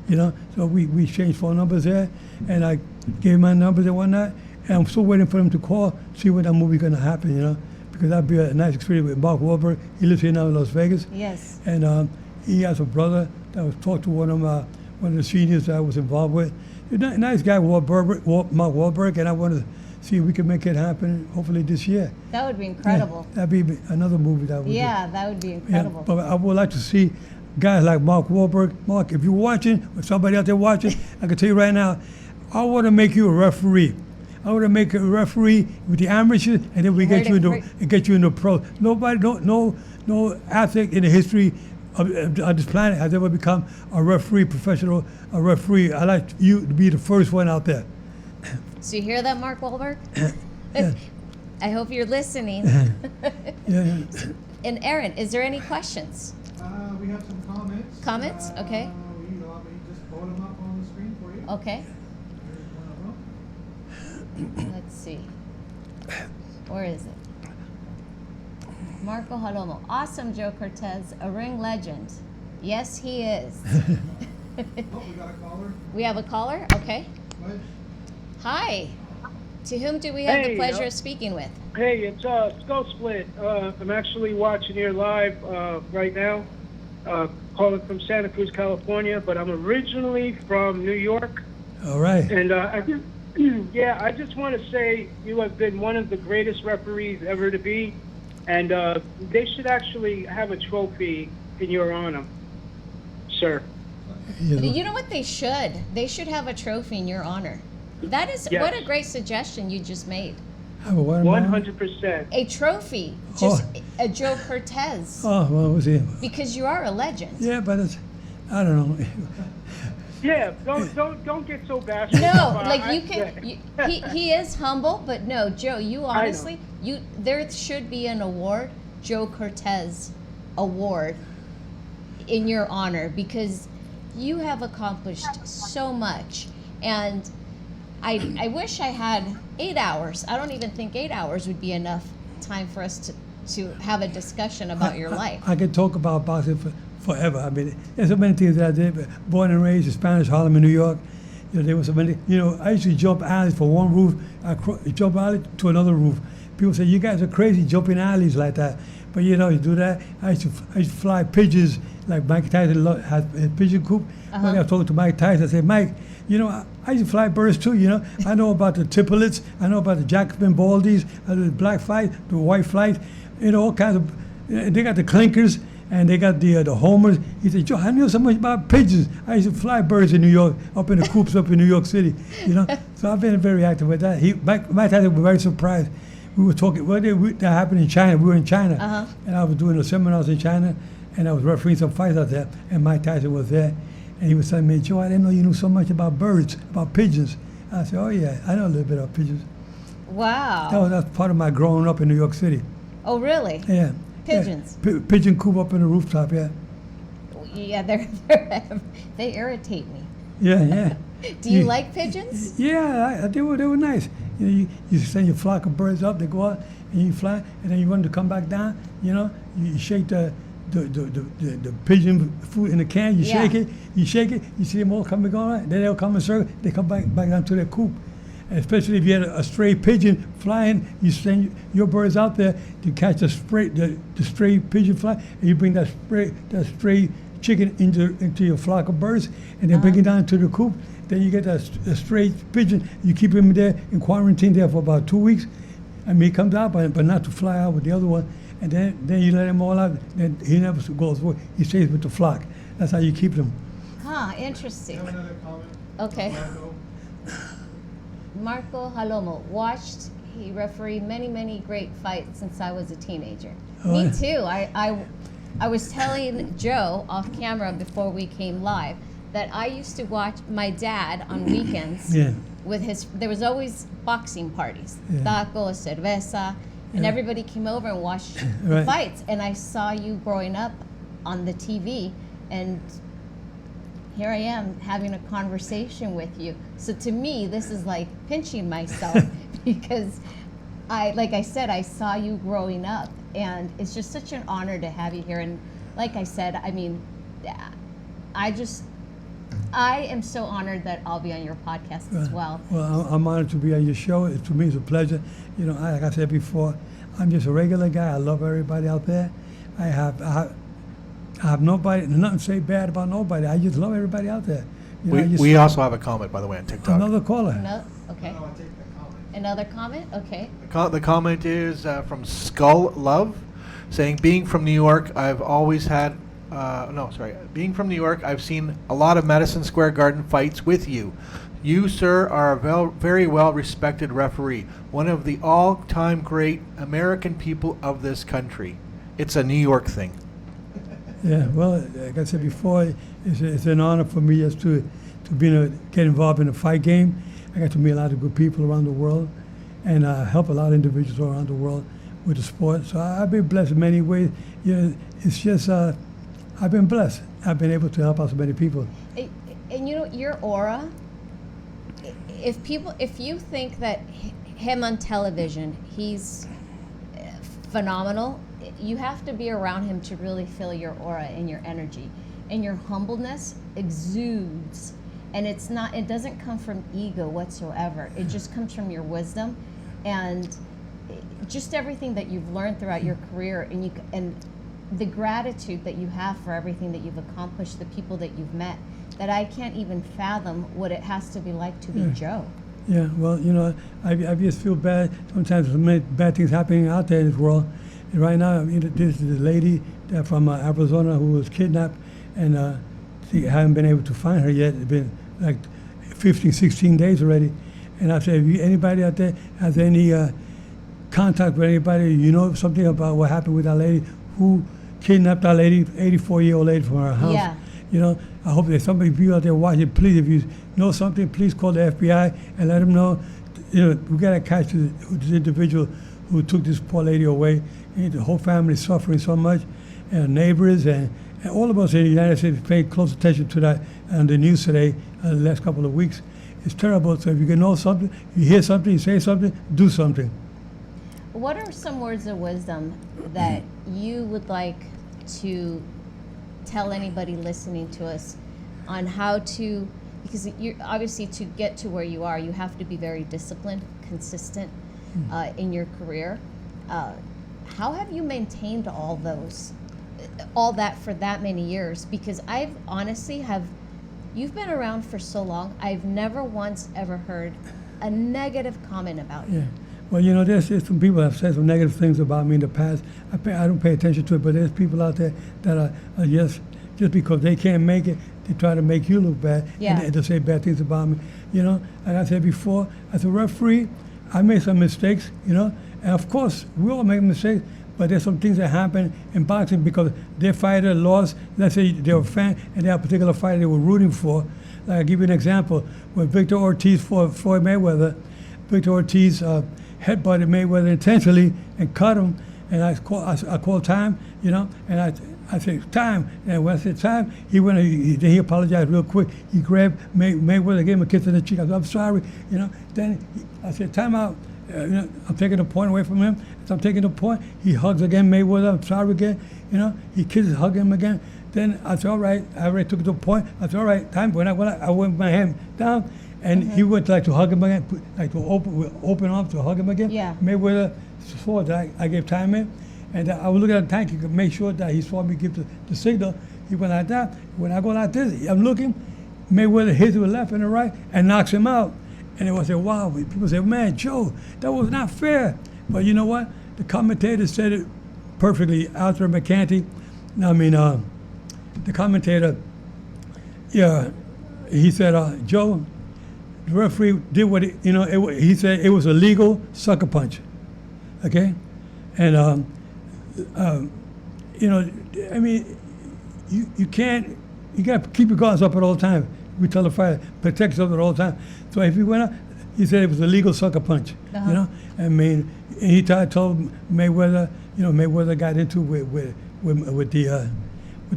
You know, so we exchanged phone numbers there, and I gave him my numbers and whatnot. And I'm still waiting for him to call, see when that movie's going to happen. You know, because that'd be a nice experience with Mark Wahlberg. He lives here now in Las Vegas. Yes. And he has a brother that was talked to one of the seniors that I was involved with. He's a nice guy, Mark Wahlberg, and I want to see if we can make it happen, hopefully this year. That would be incredible. Yeah, that'd be another movie that would do. Yeah, that would be incredible. Yeah, but I would like to see guys like Mark Wahlberg. Mark, if you're watching, or somebody out there watching, I can tell you right now, I want to make you a referee. I want to make a referee with the amateurs, and then we get you in the pro. Nobody, no athlete in the history of this planet has ever become a referee, professional, a referee. I'd like you to be the first one out there. So you hear that, Mark Wahlberg? Yeah. I hope you're listening. Yeah. And Aaron, is there any questions? We have some comments. Comments? Okay. You know, let me just pull them up on the screen for you. Okay. Here's one of them. Let's see. Where is it? Marco Jalomo. Awesome, Joe Cortez. A ring legend. Yes, he is. Oh, we got a caller. We have a caller? Okay. Go ahead. Hi. To whom do we have the pleasure of speaking with? Hey, it's Skull Split. I'm actually watching here live right now, calling from Santa Cruz, California, but I'm originally from New York. All right. And I just want to say you have been one of the greatest referees ever to be, and they should actually have a trophy in your honor, sir. You know what they should? They should have a trophy in your honor. That is, Yes. what a great suggestion you just made. 100%. A trophy, just a Joe Cortez, Oh, well, was he? because you are a legend. Yeah, but I don't know. Yeah, don't get so bashful. No, like you can. He is humble, but no, Joe. You honestly, there should be an award, Joe Cortez Award, in your honor, because you have accomplished so much, and I wish I had 8 hours. I don't even think 8 hours would be enough time for us to have a discussion about your life. I could talk about boxing forever. I mean, there's so many things that I did. But born and raised in Spanish Harlem in New York. You know, there was so many. You know, I used to jump alleys from one roof, jump alley to another roof. People say, you guys are crazy jumping alleys like that. But you know, you do that. I used to fly pigeons like Mike Tyson has a pigeon coop. When I was talking to Mike Tyson, I said, Mike, you know, I used to fly birds too, you know. I know about the triplets. I know about the Jacobin Baldies, the black flight, the white flight, you know, all kinds of. They got the clinkers and they got the homers. He said, Joe, I knew so much about pigeons. I used to fly birds in New York, up in the coops up in New York City, you know. So I've been very active with that. Mike Tyson was very surprised. We were talking, that happened in China. We were in China, and I was doing the seminars in China, and I was refereeing some fights out there, and Mike Tyson was there. And he was telling me, Joe, I didn't know you knew so much about birds, about pigeons. I said, oh, yeah, I know a little bit about pigeons. Wow. That's part of my growing up in New York City. Oh, really? Yeah. Pigeons. Pigeon coop up in the rooftop, yeah. Yeah, they irritate me. Yeah. Do you like pigeons? Yeah, they were nice. You send your flock of birds up, they go out, and you fly, and then you want to come back down, you shake the pigeon food in the can, you shake it, you see them all coming on, then they'll come in circle, they come back down to their coop. And especially if you had a stray pigeon flying, you send your birds out there to catch the stray pigeon fly, and you bring that stray chicken into your flock of birds, and then bring it down to the coop. Then you get a stray pigeon, you keep him there in quarantine there for about 2 weeks. I mean, he comes out, but not to fly out with the other one. And then you let him all out, then he never goes away. He stays with the flock. That's how you keep them. Interesting. I have another comment. Okay. Marco Halomo watched. He refereed many great fights since I was a teenager. Me too. I was telling Joe off camera before we came live that I used to watch my dad on weekends with his. There was always boxing parties, tacos, cerveza, and everybody came over and watched the fights. And I saw you growing up on the TV, and here I am having a conversation with you. So to me, this is like pinching myself because like I said, I saw you growing up, and it's just such an honor to have you here. And like I said, I mean, I am so honored that I'll be on your podcast as well. Well, I'm honored to be on your show. To me, it's a pleasure. Like I said before, I'm just a regular guy. I love everybody out there. I have nobody, nothing to say bad about nobody. I just love everybody out there. We also have a comment, by the way, on TikTok. Another caller. No? Okay. No, I'll take the comment. Another comment? Okay. The comment is from Skull Love, saying, being from New York, being from New York, I've seen a lot of Madison Square Garden fights with you. You, sir, are a very well-respected referee, one of the all-time great American people of this country. It's a New York thing. Yeah, well, like I said before, it's an honor for me just to get involved in a fight game. I got to meet a lot of good people around the world and help a lot of individuals around the world with the sport. So I've been blessed in many ways. It's just, I've been blessed. I've been able to help out so many people. And your aura, if you think that him on television, he's phenomenal, you have to be around him to really feel your aura and your energy. And your humbleness exudes. And it doesn't come from ego whatsoever. It just comes from your wisdom and just everything that you've learned throughout your career, and the gratitude that you have for everything that you've accomplished, the people that you've met, that I can't even fathom what it has to be like to be Joe. Yeah, well, I just feel bad. Sometimes there's many bad things happening out there in this world. And right now, this is a lady from Arizona who was kidnapped, and she haven't been able to find her yet. It's been like 15, 16 days already. And I said, if anybody out there has any contact with anybody, something about what happened with that lady who kidnapped that lady, 84-year-old lady from her house. Yeah. I hope there's somebody of you out there watching. Please, if you know something, please call the FBI and let them know. We got to catch this individual who took this poor lady away. And the whole family is suffering so much, and neighbors and all of us in the United States pay close attention to that on the news today, the last couple of weeks. It's terrible. So if you can know something, you hear something, you say something, do something. What are some words of wisdom that you would like to tell anybody listening to us on how to, because you're obviously, to get to where you are, you have to be very disciplined, consistent in your career. How have you maintained all that for that many years? Because I've honestly you've been around for so long, I've never once ever heard a negative comment about you. Yeah. Well, there's some people that have said some negative things about me in the past. I don't pay attention to it, but there's people out there that are just because they can't make it, they try to make you look bad, and they say bad things about me. Like I said before, as a referee, I made some mistakes, and of course, we all make mistakes, but there's some things that happen in boxing because their fighter lost. Let's say they're a fan and they have a particular fighter they were rooting for. Like, I'll give you an example. When Victor Ortiz fought Floyd Mayweather, Victor Ortiz headbutted Mayweather intentionally and cut him, and I called time, you know, and I said time, and when I said time, he went. He apologized real quick. He grabbed Mayweather, gave him a kiss on the cheek. I said, I'm sorry, you know. Then I said, time out. You know, I'm taking the point away from him. As I'm taking the point, he hugs again Mayweather. I'm sorry again, you know. He kisses, hug him again. Then I said, all right. I already took the point. I said, all right, time. When I went my hand down, and he went to hug him again, like to open arms to hug him again. Yeah. Mayweather saw that I gave time in, and I was looking at the tank to make sure that he saw me give the signal. He went like that. When I go like this, I'm looking. Mayweather hits to the left and the right and knocks him out. And it was like, wow. People say, man, Joe, that was not fair. But you know what? The commentator said it perfectly. Arthur McCanty. The commentator, yeah, he said, Joe, the referee did what he said it was a legal sucker punch. Okay? And, you can't, you got to keep your guards up at all times. We tell the fighter, protect yourself at all times. So if he went up, he said it was a legal sucker punch. Uh-huh. You know, I mean, he told Mayweather, Mayweather got into with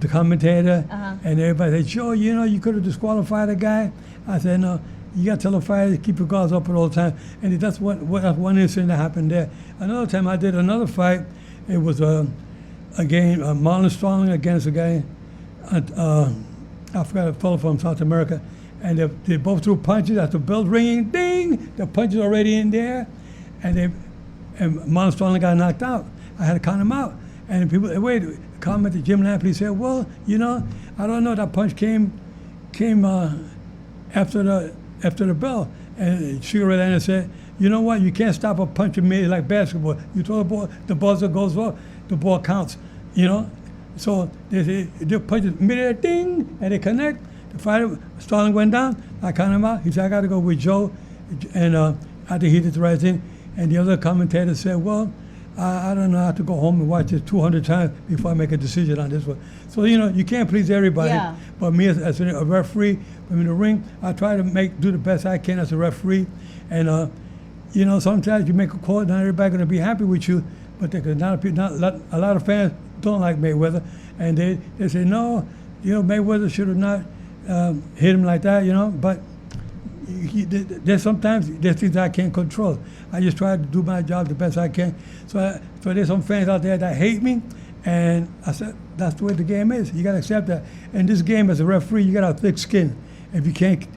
the commentator, and everybody said, Joe, you could have disqualified a guy. I said, no, you got to tell the fighter to keep your guards up at all times. And that's one incident that happened there. Another time I did another fight. It was a game, Marlon Starling against a guy. I forgot a fellow from South America, and they both threw punches. After the bell ringing, ding, the punch is already in there, and Marlon Starling got knocked out. I had to count him out, and people commented. Jim Lampley said, "Well, I don't know. That punch came after the bell." And Sugar Ray Leonard said, "You know what? You can't stop a punch in me like basketball. You throw the ball, the buzzer goes off, the ball counts. So they punch it midair, ding, and they connect. The fighter, Starling went down. I counted him out. He said, I got to go with Joe. And I think he did the right thing. And the other commentator said, well, I don't know. I have to go home and watch it 200 times before I make a decision on this one. So, you can't please everybody. Yeah. But me as a referee, I'm in the ring, I try to do the best I can as a referee. And, sometimes you make a call, not everybody's going to be happy with you. But a lot of fans don't like Mayweather, and they say no, Mayweather should have not hit him like that, But there's things I can't control. I just try to do my job the best I can. So there's some fans out there that hate me, and I said that's the way the game is. You gotta accept that. And this game, as a referee, you gotta have thick skin. If you can't.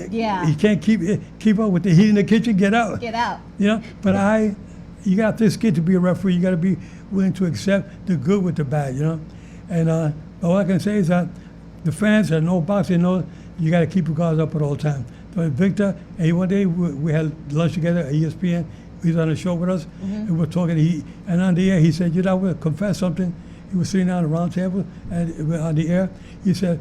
Yeah. You can't keep up with the heat in the kitchen. Get out. Get out. But you got this kid to be a referee. You got to be willing to accept the good with the bad, And all I can say is that the fans that know boxing know you got to keep your guards up at all times. So Victor, and one day we had lunch together at ESPN. He was on the show with us, and we were talking. And on the air, he said, I will confess something. He was sitting down at the round table, and we're on the air. He said,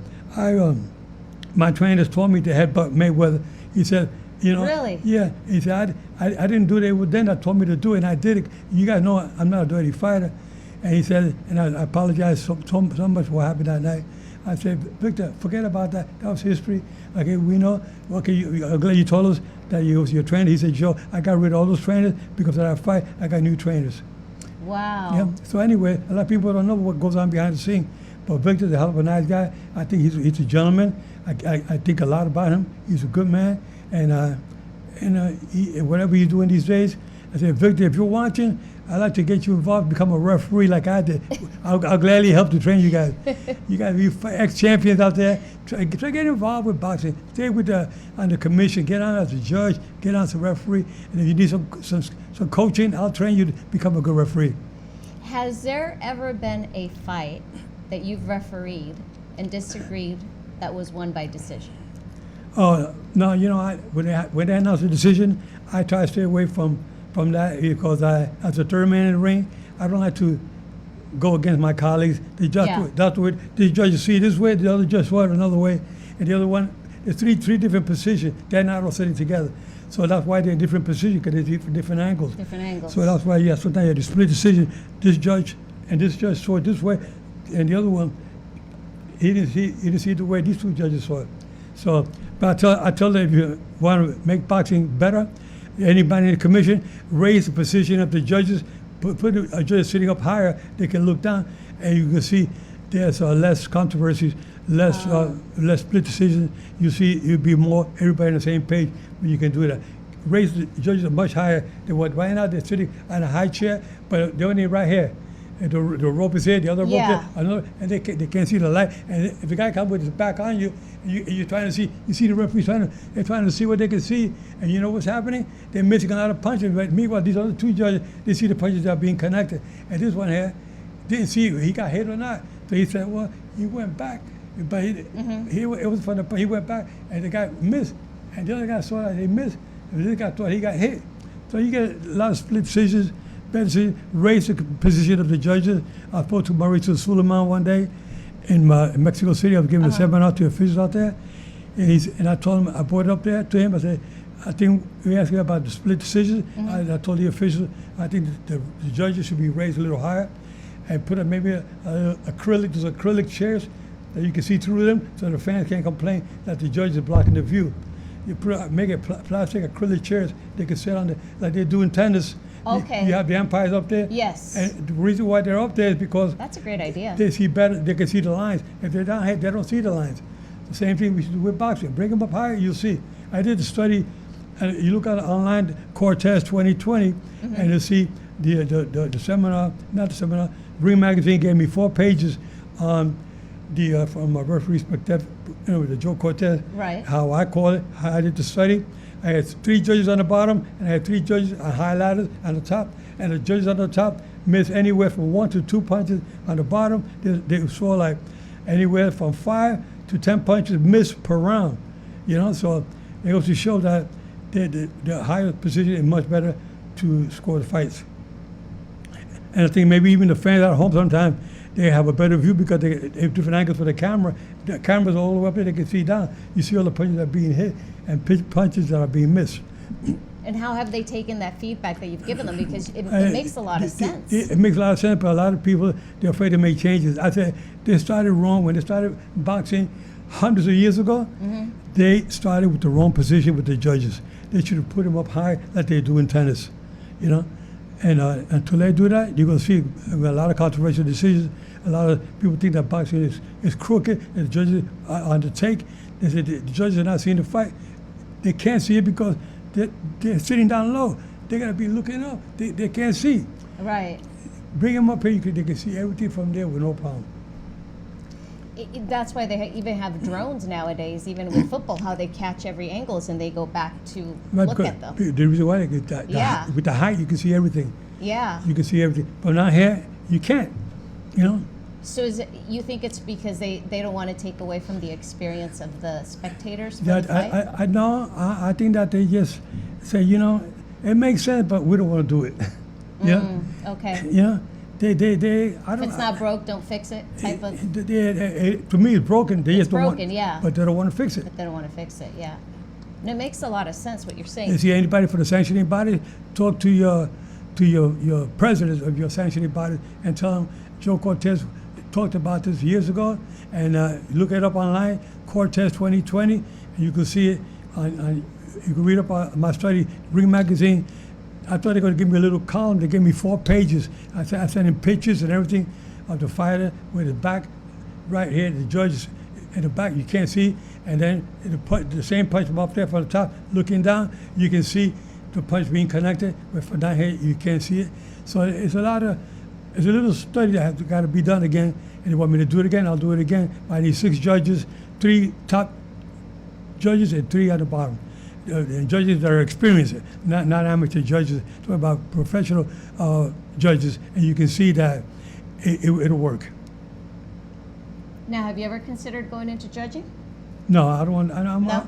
my trainers told me to headbutt Mayweather. He said, Really? Yeah. He said, I didn't do it. Then that told me to do it, and I did it. You guys know I'm not a dirty fighter. And he said, and I apologize so much for what happened that night. I said, Victor, forget about that. That was history. Okay, we know. Okay, I'm glad you told us that you was your trainer. He said, Joe, I got rid of all those trainers because of that fight. I got new trainers. Wow. Yeah. So anyway, a lot of people don't know what goes on behind the scene. But Victor's a hell of a nice guy. I think he's a gentleman. I think a lot about him. He's a good man. And whatever he's doing these days, I said, Victor, if you're watching, I'd like to get you involved, become a referee like I did. I'll gladly help to train you guys. You guys be ex-champions out there. Try to get involved with boxing. Stay on the commission. Get on as a judge. Get on as a referee. And if you need some coaching, I'll train you to become a good referee. Has there ever been a fight that you've refereed and disagreed that was won by decision? Oh, no, when they announce a decision, I try to stay away from that because as a third man in the ring, I don't like to go against my colleagues. That's the way the judges see it this way, the other judge saw it another way, and the other one, there's three different positions. They're not all sitting together. So that's why they're in different positions, because they're different angles. Different angles. So that's why, sometimes you have to split decision. This judge and this judge saw it this way, and the other one, he didn't see it the way these two judges saw it. So, but I tell them, if you want to make boxing better, anybody in the commission, raise the position of the judges put a judge sitting up higher, they can look down, and you can see there's less controversies, less split decisions. You see, you'll be more everybody on the same page when you can do that. Raise the judges much higher than what right now they're sitting on a high chair, but they're only right here. And the rope is here, the other rope Yeah. here, another, and they can't see the light. And if the guy comes with his back on you, and you're trying to see, you see the referees they're trying to see what they can see, and you know what's happening? They're missing a lot of punches. But meanwhile, these other two judges, they see the punches that are being connected. And this one here didn't see if he got hit or not. So he said, well, he went back, but it was for he went back, and the guy missed, and the other guy saw that he missed, and this guy thought he got hit. So you get a lot of split decisions. Better raise the position of the judges. I spoke to Mauricio Suleiman one day in Mexico City. I was giving a seminar to officials out there, and I told him, I brought it up there to him. I said, I think we asked him about the split decisions. I told the officials, I think the judges should be raised a little higher, and put maybe those acrylic chairs that you can see through them, so the fans can't complain that the judge is blocking the view. You make it plastic acrylic chairs they can sit on like they do in tennis. Okay. You have the umpires up there. Yes. And the reason why they're up there is because That's a great idea. they see better. They can see the lines. If they're down here, they don't see the lines. The same thing we should do with boxing. Bring them up higher, you'll see. I did a study, and you look at it online, Cortez 2020, and you'll see the seminar, not the seminar. Ring Magazine gave me 4 pages on from a referee's perspective, the Joe Cortez. Right. How I call it, how I did the study. I had 3 judges on the bottom, and I had 3 judges on high ladders on the top, and the judges on the top missed anywhere from 1 to 2 punches. On the bottom, they saw like anywhere from 5 to 10 punches missed per round. So it goes to show that the higher position is much better to score the fights. And I think maybe even the fans at home sometimes, they have a better view because they have different angles for the camera. The camera's all the way up there, they can see down. You see all the punches that are being hit and punches that are being missed. And how have they taken that feedback that you've given them? Because it makes a lot of sense. It makes a lot of sense, but a lot of people, they're afraid to make changes. I said they started wrong. When they started boxing hundreds of years ago, they started with the wrong position with the judges. They should have put them up high like they do in tennis, And until they do that, you're going to see a lot of controversial decisions. A lot of people think that boxing is crooked, and the judges are on the take. They say the judges are not seeing the fight. They can't see it because they're sitting down low. They got to be looking up. They can't see. Right. Bring them up here, they can see everything from there with no problem. That's why they even have drones nowadays, even with football, how they catch every angles and they go back to look at them. The reason why they get that, with the height, you can see everything. Yeah. You can see everything. But not here, you can't, So you think it's because they don't want to take away from the experience of the spectators? For That the fight? I think that they just say, it makes sense, but we don't want to do it. Okay. They, I don't. If it's not broke, don't fix it type of. To me, it's broken. They just don't broken, want. yeah. But they don't want to fix it. But they don't want to fix it, yeah. And it makes a lot of sense what you're saying. You see anybody from the sanctioning body, talk to your president of your sanctioning body and tell them Joe Cortez talked about this years ago, and look it up online, Cortez 2020, and you can see it you can read up on my study, Ring Magazine. I thought they were going to give me a little column. They gave me 4 pages. I sent in pictures and everything of the fighter with his back right here, the judge in the back, you can't see, and then the same punch from up there from the top, looking down, you can see the punch being connected, but from down here, you can't see it. So it's a little study that has got to be done again, and they want me to do it again, I'll do it again. I need 6 judges, 3 top judges and 3 at the bottom. And judges that are experienced, not amateur judges, talking about professional judges, and you can see that it'll work. Now, have you ever considered going into judging? No, I don't want.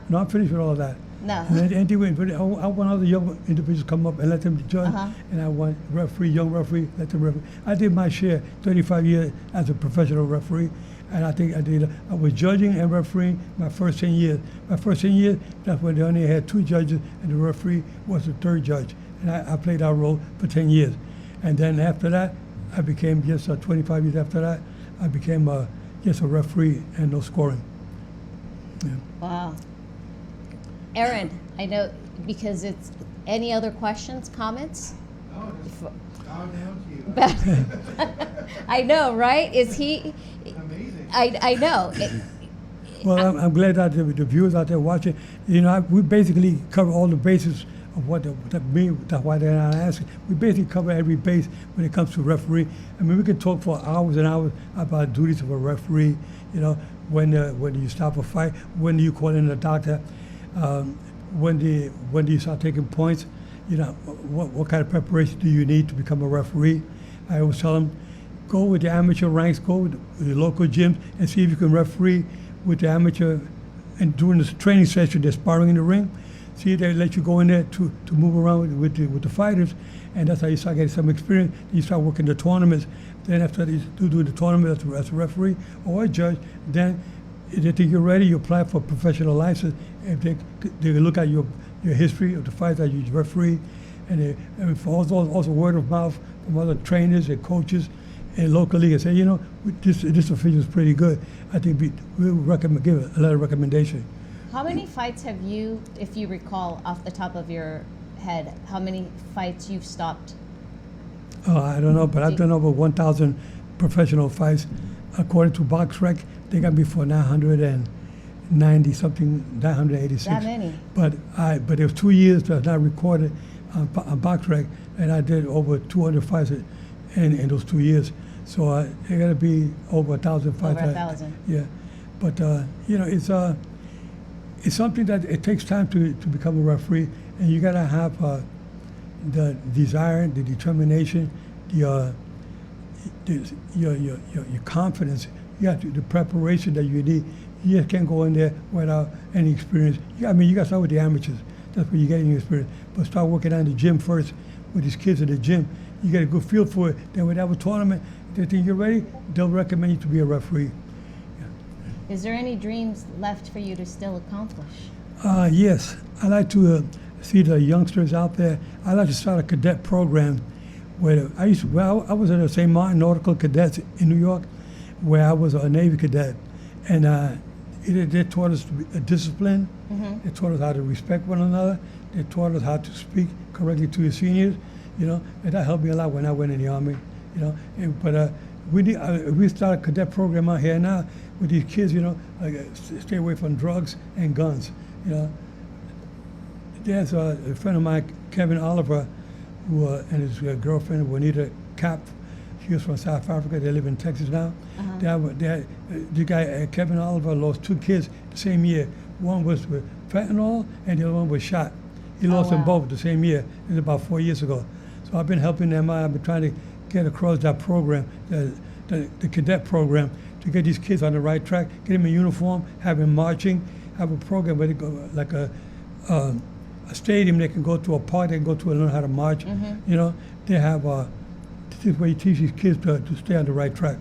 No? I'm finished with all that. No. I want other young individuals come up and let them judge, and I want young referee, let them referee. I did my share, 35 years as a professional referee, and I think I was judging and refereeing my first 10 years. My first 10 years, that's when they only had 2 judges, and the referee was the 3rd judge, and I played that role for 10 years. And then after that, I became 25 years after that, I became just a referee and no scoring. Yeah. Wow. Aaron, I know, because it's any other questions, comments? No, Bow down to you. I know, right? Is he? Amazing. I know. Well, I'm glad that the viewers out there watching, we basically cover all the bases of that's why they're not asking. We basically cover every base when it comes to referee. I mean, we can talk for hours and hours about duties of a referee, when do you stop a fight, when do you call in a doctor, when do you start taking points, what kind of preparation do you need to become a referee. I always tell them, go with the amateur ranks, go with the local gyms and see if you can referee with the amateur, and during this training session, they're sparring in the ring. See, they let you go in there to move around with the fighters, and that's how you start getting some experience. You start working the tournaments. Then after you do the tournament as a referee or a judge, then if they think you're ready, you apply for a professional license. If they look at your history of the fights that you referee, and for also word of mouth from other trainers and coaches and locally, and say, this official is pretty good. I think we'll give a lot of recommendation. How many fights have you, if you recall off the top of your head, how many fights you've stopped? I don't know, but I've done over 1,000 professional fights. According to BoxRec, they got me for 990 something, 986. That many? But it was 2 years that I not recorded on BoxRec, and I did over 200 fights in those 2 years. So it got to be over 1,000 fights. Over 1,000. Yeah, but it's something that it takes time to become a referee, and you got to have the desire, the determination, your confidence. You have the preparation that you need. You just can't go in there without any experience. You got to start with the amateurs. That's where you get your experience. But start working out in the gym first with these kids in the gym. You get a good feel for it. Then when they have a tournament, they think you're ready, they'll recommend you to be a referee. Is there any dreams left for you to still accomplish? Yes, I like to see the youngsters out there. I like to start a cadet program where I was in the St. Martin Nautical Cadets in New York, where I was a Navy cadet, and they taught us to be discipline. Mm-hmm. They taught us how to respect one another. They taught us how to speak correctly to your seniors, and that helped me a lot when I went in the Army, But we start a cadet program out here now with these kids, stay away from drugs and guns, There's a friend of mine, Kevin Oliver, who and his girlfriend, Juanita Cap. She was from South Africa. They live in Texas now. Uh-huh. The guy, Kevin Oliver, lost 2 kids the same year. One was with fentanyl, and the other one was shot. He lost them both the same year. It was about 4 years ago. So I've been helping them out. I've been trying to get across that program, the cadet program, to get these kids on the right track, get them in uniform, have them marching, have a program where they go like a stadium. They can go to a park, they can go to and learn how to march. Mm-hmm. They have this is where you teach these kids to stay on the right track.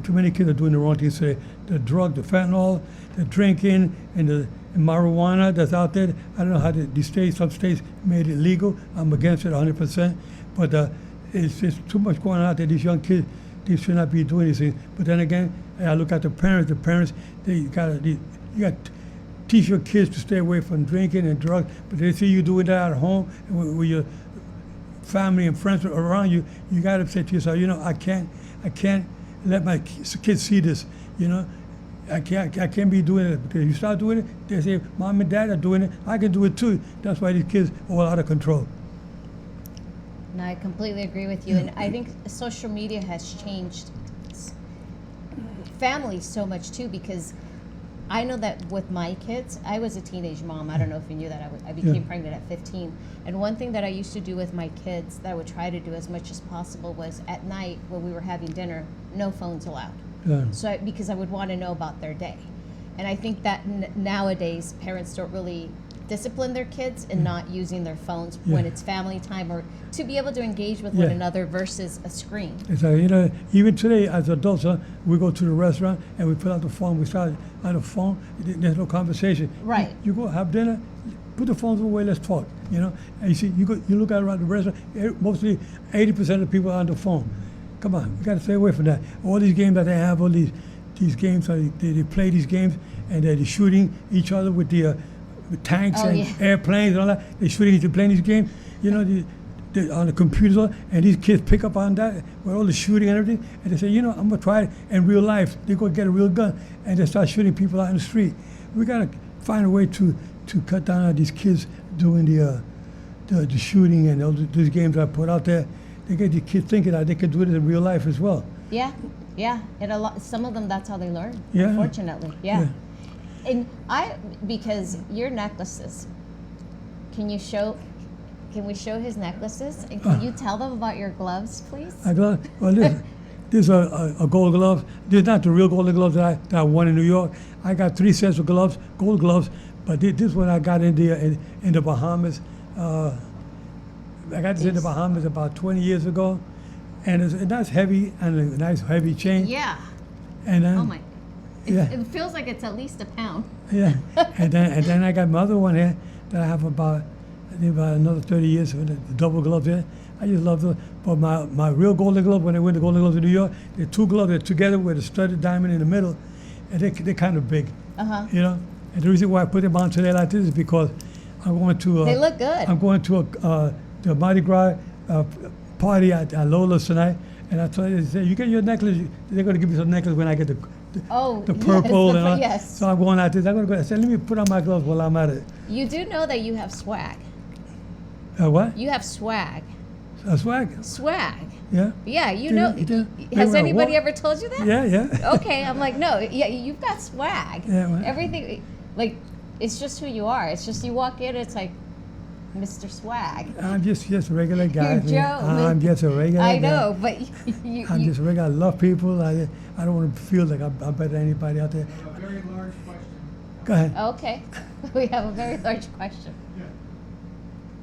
Too many kids are doing the wrong thing. Say the drug, the fentanyl, the drinking, and the marijuana that's out there. I don't know how some states made it legal. I'm against it 100%. But it's just too much going on out there. These young kids, they should not be doing these things. But then again, I look at the parents. The parents, you got to teach your kids to stay away from drinking and drugs. But they see you doing that at home and with your family and friends around you. You got to say to yourself, I can't let my kids see this. I can't be doing it, because if you start doing it, they say, Mom and Dad are doing it, I can do it too. That's why these kids are all out of control. No, I completely agree with you. And I think social media has changed families so much too, because I know that with my kids, I was a teenage mom. I don't know if you knew that. I became pregnant at 15. And one thing that I used to do with my kids that I would try to do as much as possible was at night when we were having dinner, no phones allowed. So because I would want to know about their day. And I think that nowadays parents don't really discipline their kids in not using their phones when it's family time, or to be able to engage with one another versus a screen. Exactly. Even today as adults, we go to the restaurant and we put out the phone. We start on the phone. There's no conversation. Right. You go have dinner. Put the phones away. Let's talk. And you see, you look around the restaurant. Mostly 80% of the people are on the phone. Come on, we got to stay away from that. All these games that they have, all these games, they play these games, and they're shooting each other with the with tanks and airplanes and all that. They're shooting each other playing these games. on the computers, and these kids pick up on that with all the shooting and everything, and they say, you know, I'm gonna try it in real life. They go get a real gun, and they start shooting people out in the street. We gotta find a way to cut down on these kids doing the shooting and all these games I put out there. They get the kids thinking that they can do it in real life as well. Yeah, yeah. Some of them, that's how they learn. Yeah. Unfortunately, yeah. And because your necklaces, can we show his necklaces? And can you tell them about your gloves, please? Well, this a gold glove. This is not the real golden gloves that I won in New York. I got 3 sets of gloves, gold gloves, but this one I got in the Bahamas. I got this in the Bahamas about 20 years ago, and it's a nice heavy and a nice heavy chain. Yeah. And then, Oh my. Yeah. It feels like it's at least a pound. Yeah, and then I got my other one here that I have about another 30 years with the double gloves there. I just love those. But my real golden glove, when I win the golden gloves in New York, they're 2 gloves that together with a studded diamond in the middle, and they're kind of big. You know, and the reason why I put them on today like this is because I'm going to. They look good. I'm going to the Mardi Gras party at Lola's tonight, and I told you, they say, you get your necklace. They're going to give me some necklace when I get the purple yes, and all. yes. So I'm going out there. I'm going to go. I said, let me put on my gloves while I'm at it. You do know that you have swag. What? You have swag. Swag? Swag. Yeah. Yeah, you Do know. you do? Has Wait, anybody what? ever told you that? Yeah, yeah. Okay, I'm like, no, yeah, you've got swag. Yeah, well. Everything, like, it's just who you are. It's just you walk in, it's like, Mr. Swag. I'm just a regular guy. You're Joe. I'm just a regular guy. I know, but I'm just a regular. I love people. I don't want to feel like I'm better than anybody out there. A very large question. Go ahead. Okay, we have a very large question.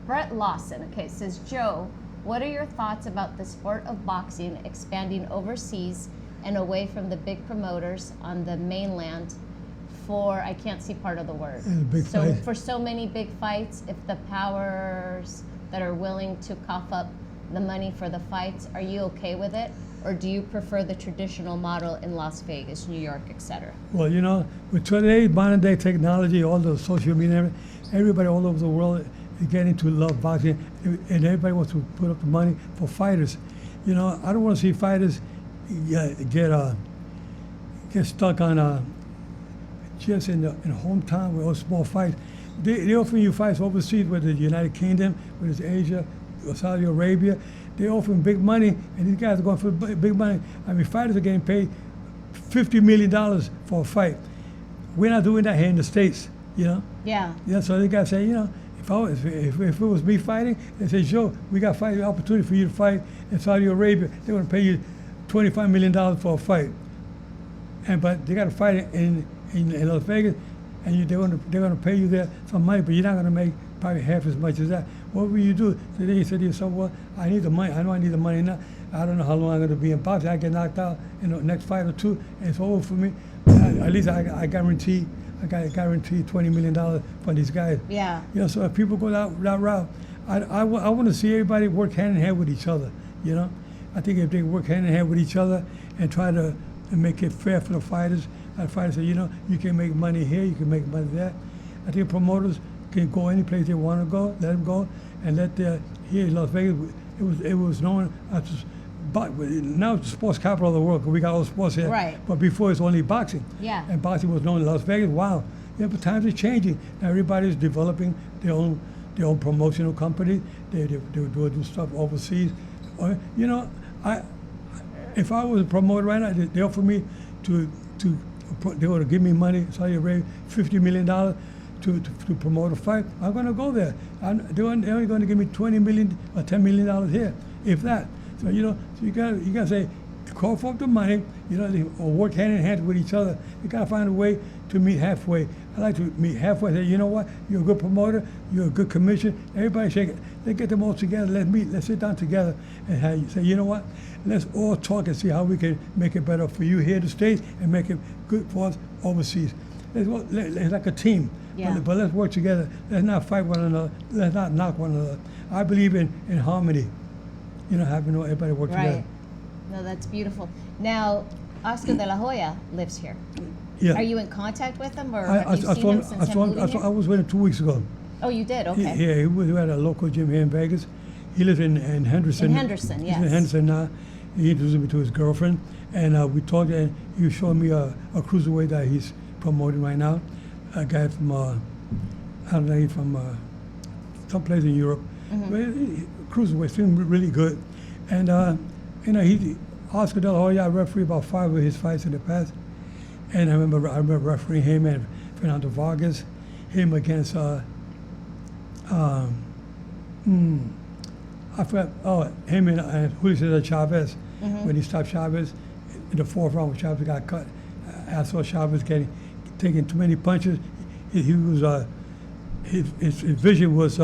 Brett Lawson, okay, says, Joe, what are your thoughts about the sport of boxing expanding overseas and away from the big promoters on the mainland for, I can't see part of the word. Big So fight. for so many big fights, if the powers that are willing to cough up the money for the fights, are you okay with it? Or do you prefer the traditional model in Las Vegas, New York, etc.? Well, you know, with today's modern day technology, all the social media, everybody all over the world is getting to love boxing, and everybody wants to put up the money for fighters. You know, I don't want to see fighters get stuck on just in hometown with all small fights. They offer you fights overseas, whether it's the United Kingdom, whether it's Asia, or Saudi Arabia. They offer them big money, and these guys are going for big money. I mean, fighters are getting paid $50 million for a fight. We're not doing that here in the States, you know? Yeah. Yeah, so they guys say, you know, if it was me fighting, they say, Joe, we got fighting opportunity for you to fight in Saudi Arabia. They're going to pay you $25 million for a fight. But they got to fight in Las Vegas, and they're going to pay you there some money, but you're not going to make probably half as much as that. What will you do? So they said to yourself, well, I need the money. I know I need the money now. I don't know how long I'm going to be in boxing. I get knocked out in the next fight or two, and it's over for me. At least I guarantee $20 million for these guys. Yeah. You know, so if people go that route, I want to see everybody work hand in hand with each other, you know? I think if they work hand in hand with each other and try to make it fair for the fighters say, you know, you can make money here, you can make money there. I think promoters can go any place they want to go, let them go, and here in Las Vegas, it was known as, but now it's the sports capital of the world, because we got all the sports here. Right. But before it's only boxing. Yeah. And boxing was known in Las Vegas. Wow. Yeah, but times are changing. Now everybody's developing their own promotional company. They do stuff overseas. You know, if I was a promoter right now, they offer me they want to give me money, Saudi Arabia, $50 million to promote a fight. I'm going to go there. They're only going to give me $20 million or $10 million here, if that. So you know, so you got to say, call for the money, you know, or work hand in hand with each other. You got to find a way to meet halfway. I like to meet halfway. Say, you know what? You're a good promoter. You're a good commissioner. Everybody shake it. Let's get them all together. Let's meet. Let's sit down together and say, you know what? Let's all talk and see how we can make it better for you here in the States and make it good for us overseas. Let's like a team. Yeah. But let's work together. Let's not fight one another. Let's not knock one another. I believe in harmony. You know, having everybody work together. Right. No, that's beautiful. Now, Oscar de la Hoya lives here. Yeah. Are you in contact with him, or have you I seen him since I was with him 2 weeks ago. Oh, you did? Okay. Yeah, he was at a local gym here in Vegas. He lives in Henderson. In Henderson, He's yes. in Henderson now. He introduced me to his girlfriend, and we talked, and he was showing me a cruiserweight that he's promoting right now. A guy from, I don't know, he's from someplace in Europe. Cruiserweight, seemed really good. And, Oscar De La Hoya, I refereed about 5 of his fights in the past. And I remember refereeing him and Fernando Vargas, him against, I forgot, him and Julio Cesar Chavez, when he stopped Chavez in the 4th round when Chavez got cut. I saw Chavez taking too many punches. He was, his vision was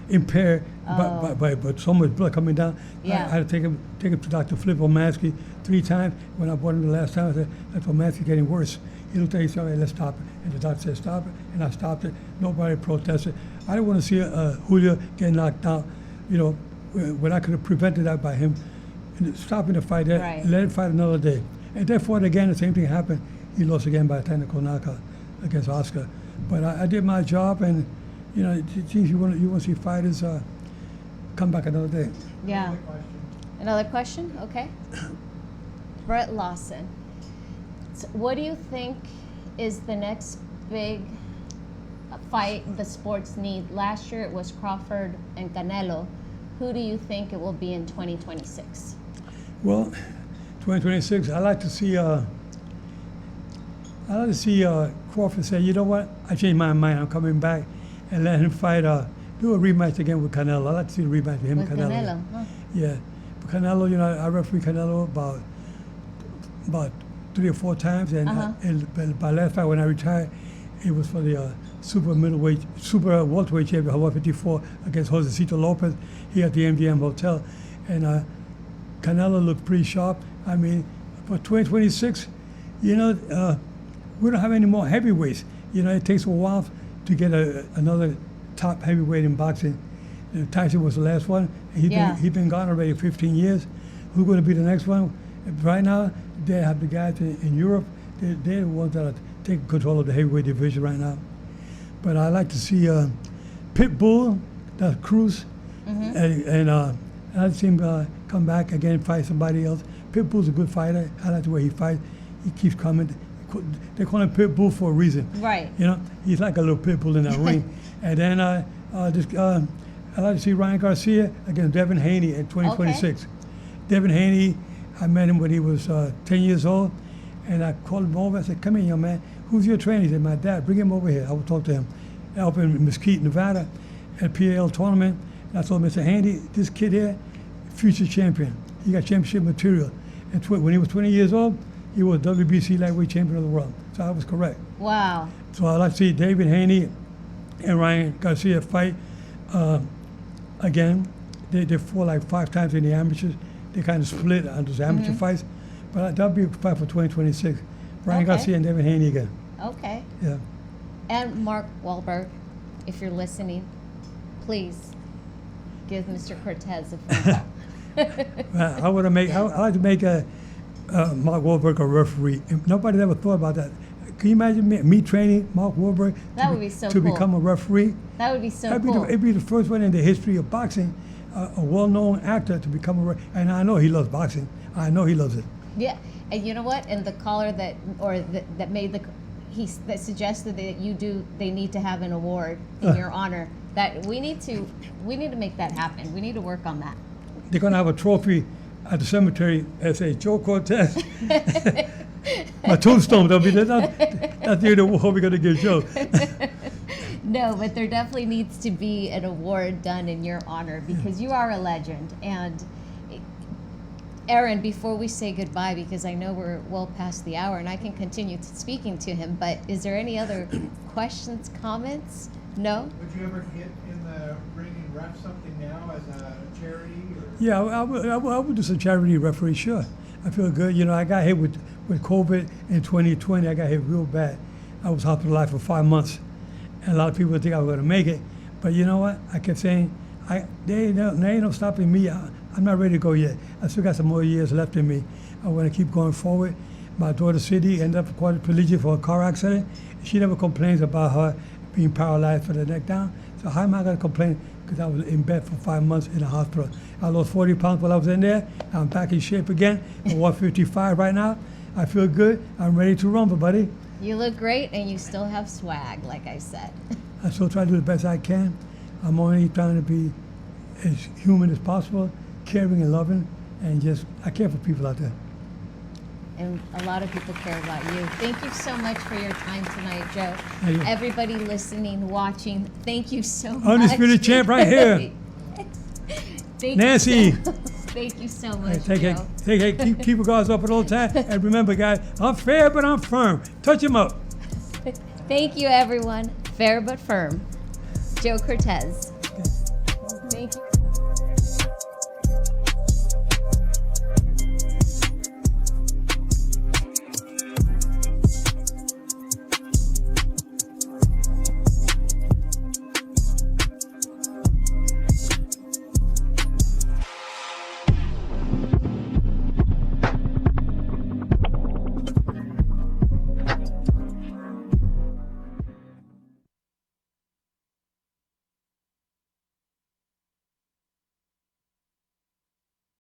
impaired by so much blood coming down. Yeah. I had to take him to Dr. Flip Omansky 3 times. When I brought him the last time, I said, Dr. Omansky's getting worse. He looked at me and said, "Hey, let's stop it." And the doctor said, "Stop it." And I stopped it. Nobody protested. I didn't want to see Julio get knocked out, when I could have prevented that by him stopping the fight there, Right. let him fight another day. And they fought again, the same thing happened. He lost again by a technical knockout against Oscar. But I did my job, and, it seems you want to see fighters come back another day. Yeah. Another question? Okay. Brett Lawson. So what do you think is the next big fight the sports need? Last year it was Crawford and Canelo. Who do you think it will be in 2026? Well, 2026, I like to see Crawford say, "You know what? I changed my mind. I'm coming back," and let him fight. Do a rematch again with Canelo. I like to see a rematch with him With and Canelo, huh? Yeah, but Canelo, I refereed Canelo about 3 or 4 times, and by last fight when I retired, it was for the super welterweight champion, 154, against Josecito Lopez. He at the MGM Hotel, and Canelo looked pretty sharp. I mean, for 2026, we don't have any more heavyweights. It takes a while to get another top heavyweight in boxing. Tyson was the last one. He's been gone already 15 years. Who's going to be the next one? Right now, they have the guys in Europe. They're the ones that are taking control of the heavyweight division right now. But I like to see Pitbull, that's Cruz, and I'd like to see him come back again and fight somebody else. Pitbull's a good fighter. I like the way he fights. He keeps coming. They call him Pitbull for a reason. Right. He's like a little Pitbull in that ring. And then I'd like to see Ryan Garcia against Devin Haney in 2026. Okay. Devin Haney, I met him when he was 10 years old, and I called him over. I said, "Come here, young man. Who's your trainer?" He said, "My dad. Bring him over here. I will talk to him." I up in Mesquite, Nevada, at PAL tournament. And I told him, "Mr. Haney, this kid here, future champion. He got championship material." And when he was 20 years old, he was WBC lightweight champion of the world. So I was correct. Wow. So I'd like to see David Haney and Ryan Garcia fight again. They fought like 5 times in the amateurs. They kind of split on those amateur fights. But that'll be a fight for 2026. Ryan Garcia and David Haney again. Okay. Yeah. And Mark Wahlberg, if you're listening, please give Mr. Cortez a phone call. I like to make Mark Wahlberg a referee. Nobody ever thought about that. Can you imagine me training Mark Wahlberg That would be so to cool. become a referee? That would be so cool. It'd be the first one in the history of boxing, a well-known actor to become a referee. And I know he loves boxing. I know he loves it. Yeah, and you know what? And the caller that made that suggested that they need to have an award in your honor. That we need to make that happen. We need to work on that. They're gonna have a trophy at the cemetery that says Joe Cortez. My tombstone. That's the award we're gonna give Joe. No, but there definitely needs to be an award done in your honor because you are a legend. And Aaron, before we say goodbye, because I know we're well past the hour and I can continue speaking to him, but is there any other questions, comments? No? Would you ever get in the ring and ref something now as a charity? Or? Yeah, I would do some charity referee, sure. I feel good. I got hit with COVID in 2020. I got hit real bad. I was hospitalized for 5 months. And a lot of people think I was going to make it. But you know what? I kept saying, there ain't no stopping me. I'm not ready to go yet. I still got some more years left in me. I want to keep going forward. My daughter, Cindy, ended up quadriplegic for a car accident. She never complains about her being paralyzed from the neck down. So how am I going to complain because I was in bed for 5 months in the hospital. I lost 40 pounds while I was in there. I'm back in shape again. I'm 155 right now. I feel good. I'm ready to rumble, buddy. You look great, and you still have swag, like I said. I still try to do the best I can. I'm only trying to be as human as possible, caring and loving, and just, I care for people out there. And a lot of people care about you. Thank you so much for your time tonight, Joe. Thank you. Everybody listening, watching, thank you so much. Undisputed champ right here. Thank Nancy. You so, thank you so much, Joe. Keep your guards up at all times. And remember, guys, I'm fair, but I'm firm. Touch him up. Thank you, everyone. Fair but firm. Joe Cortez.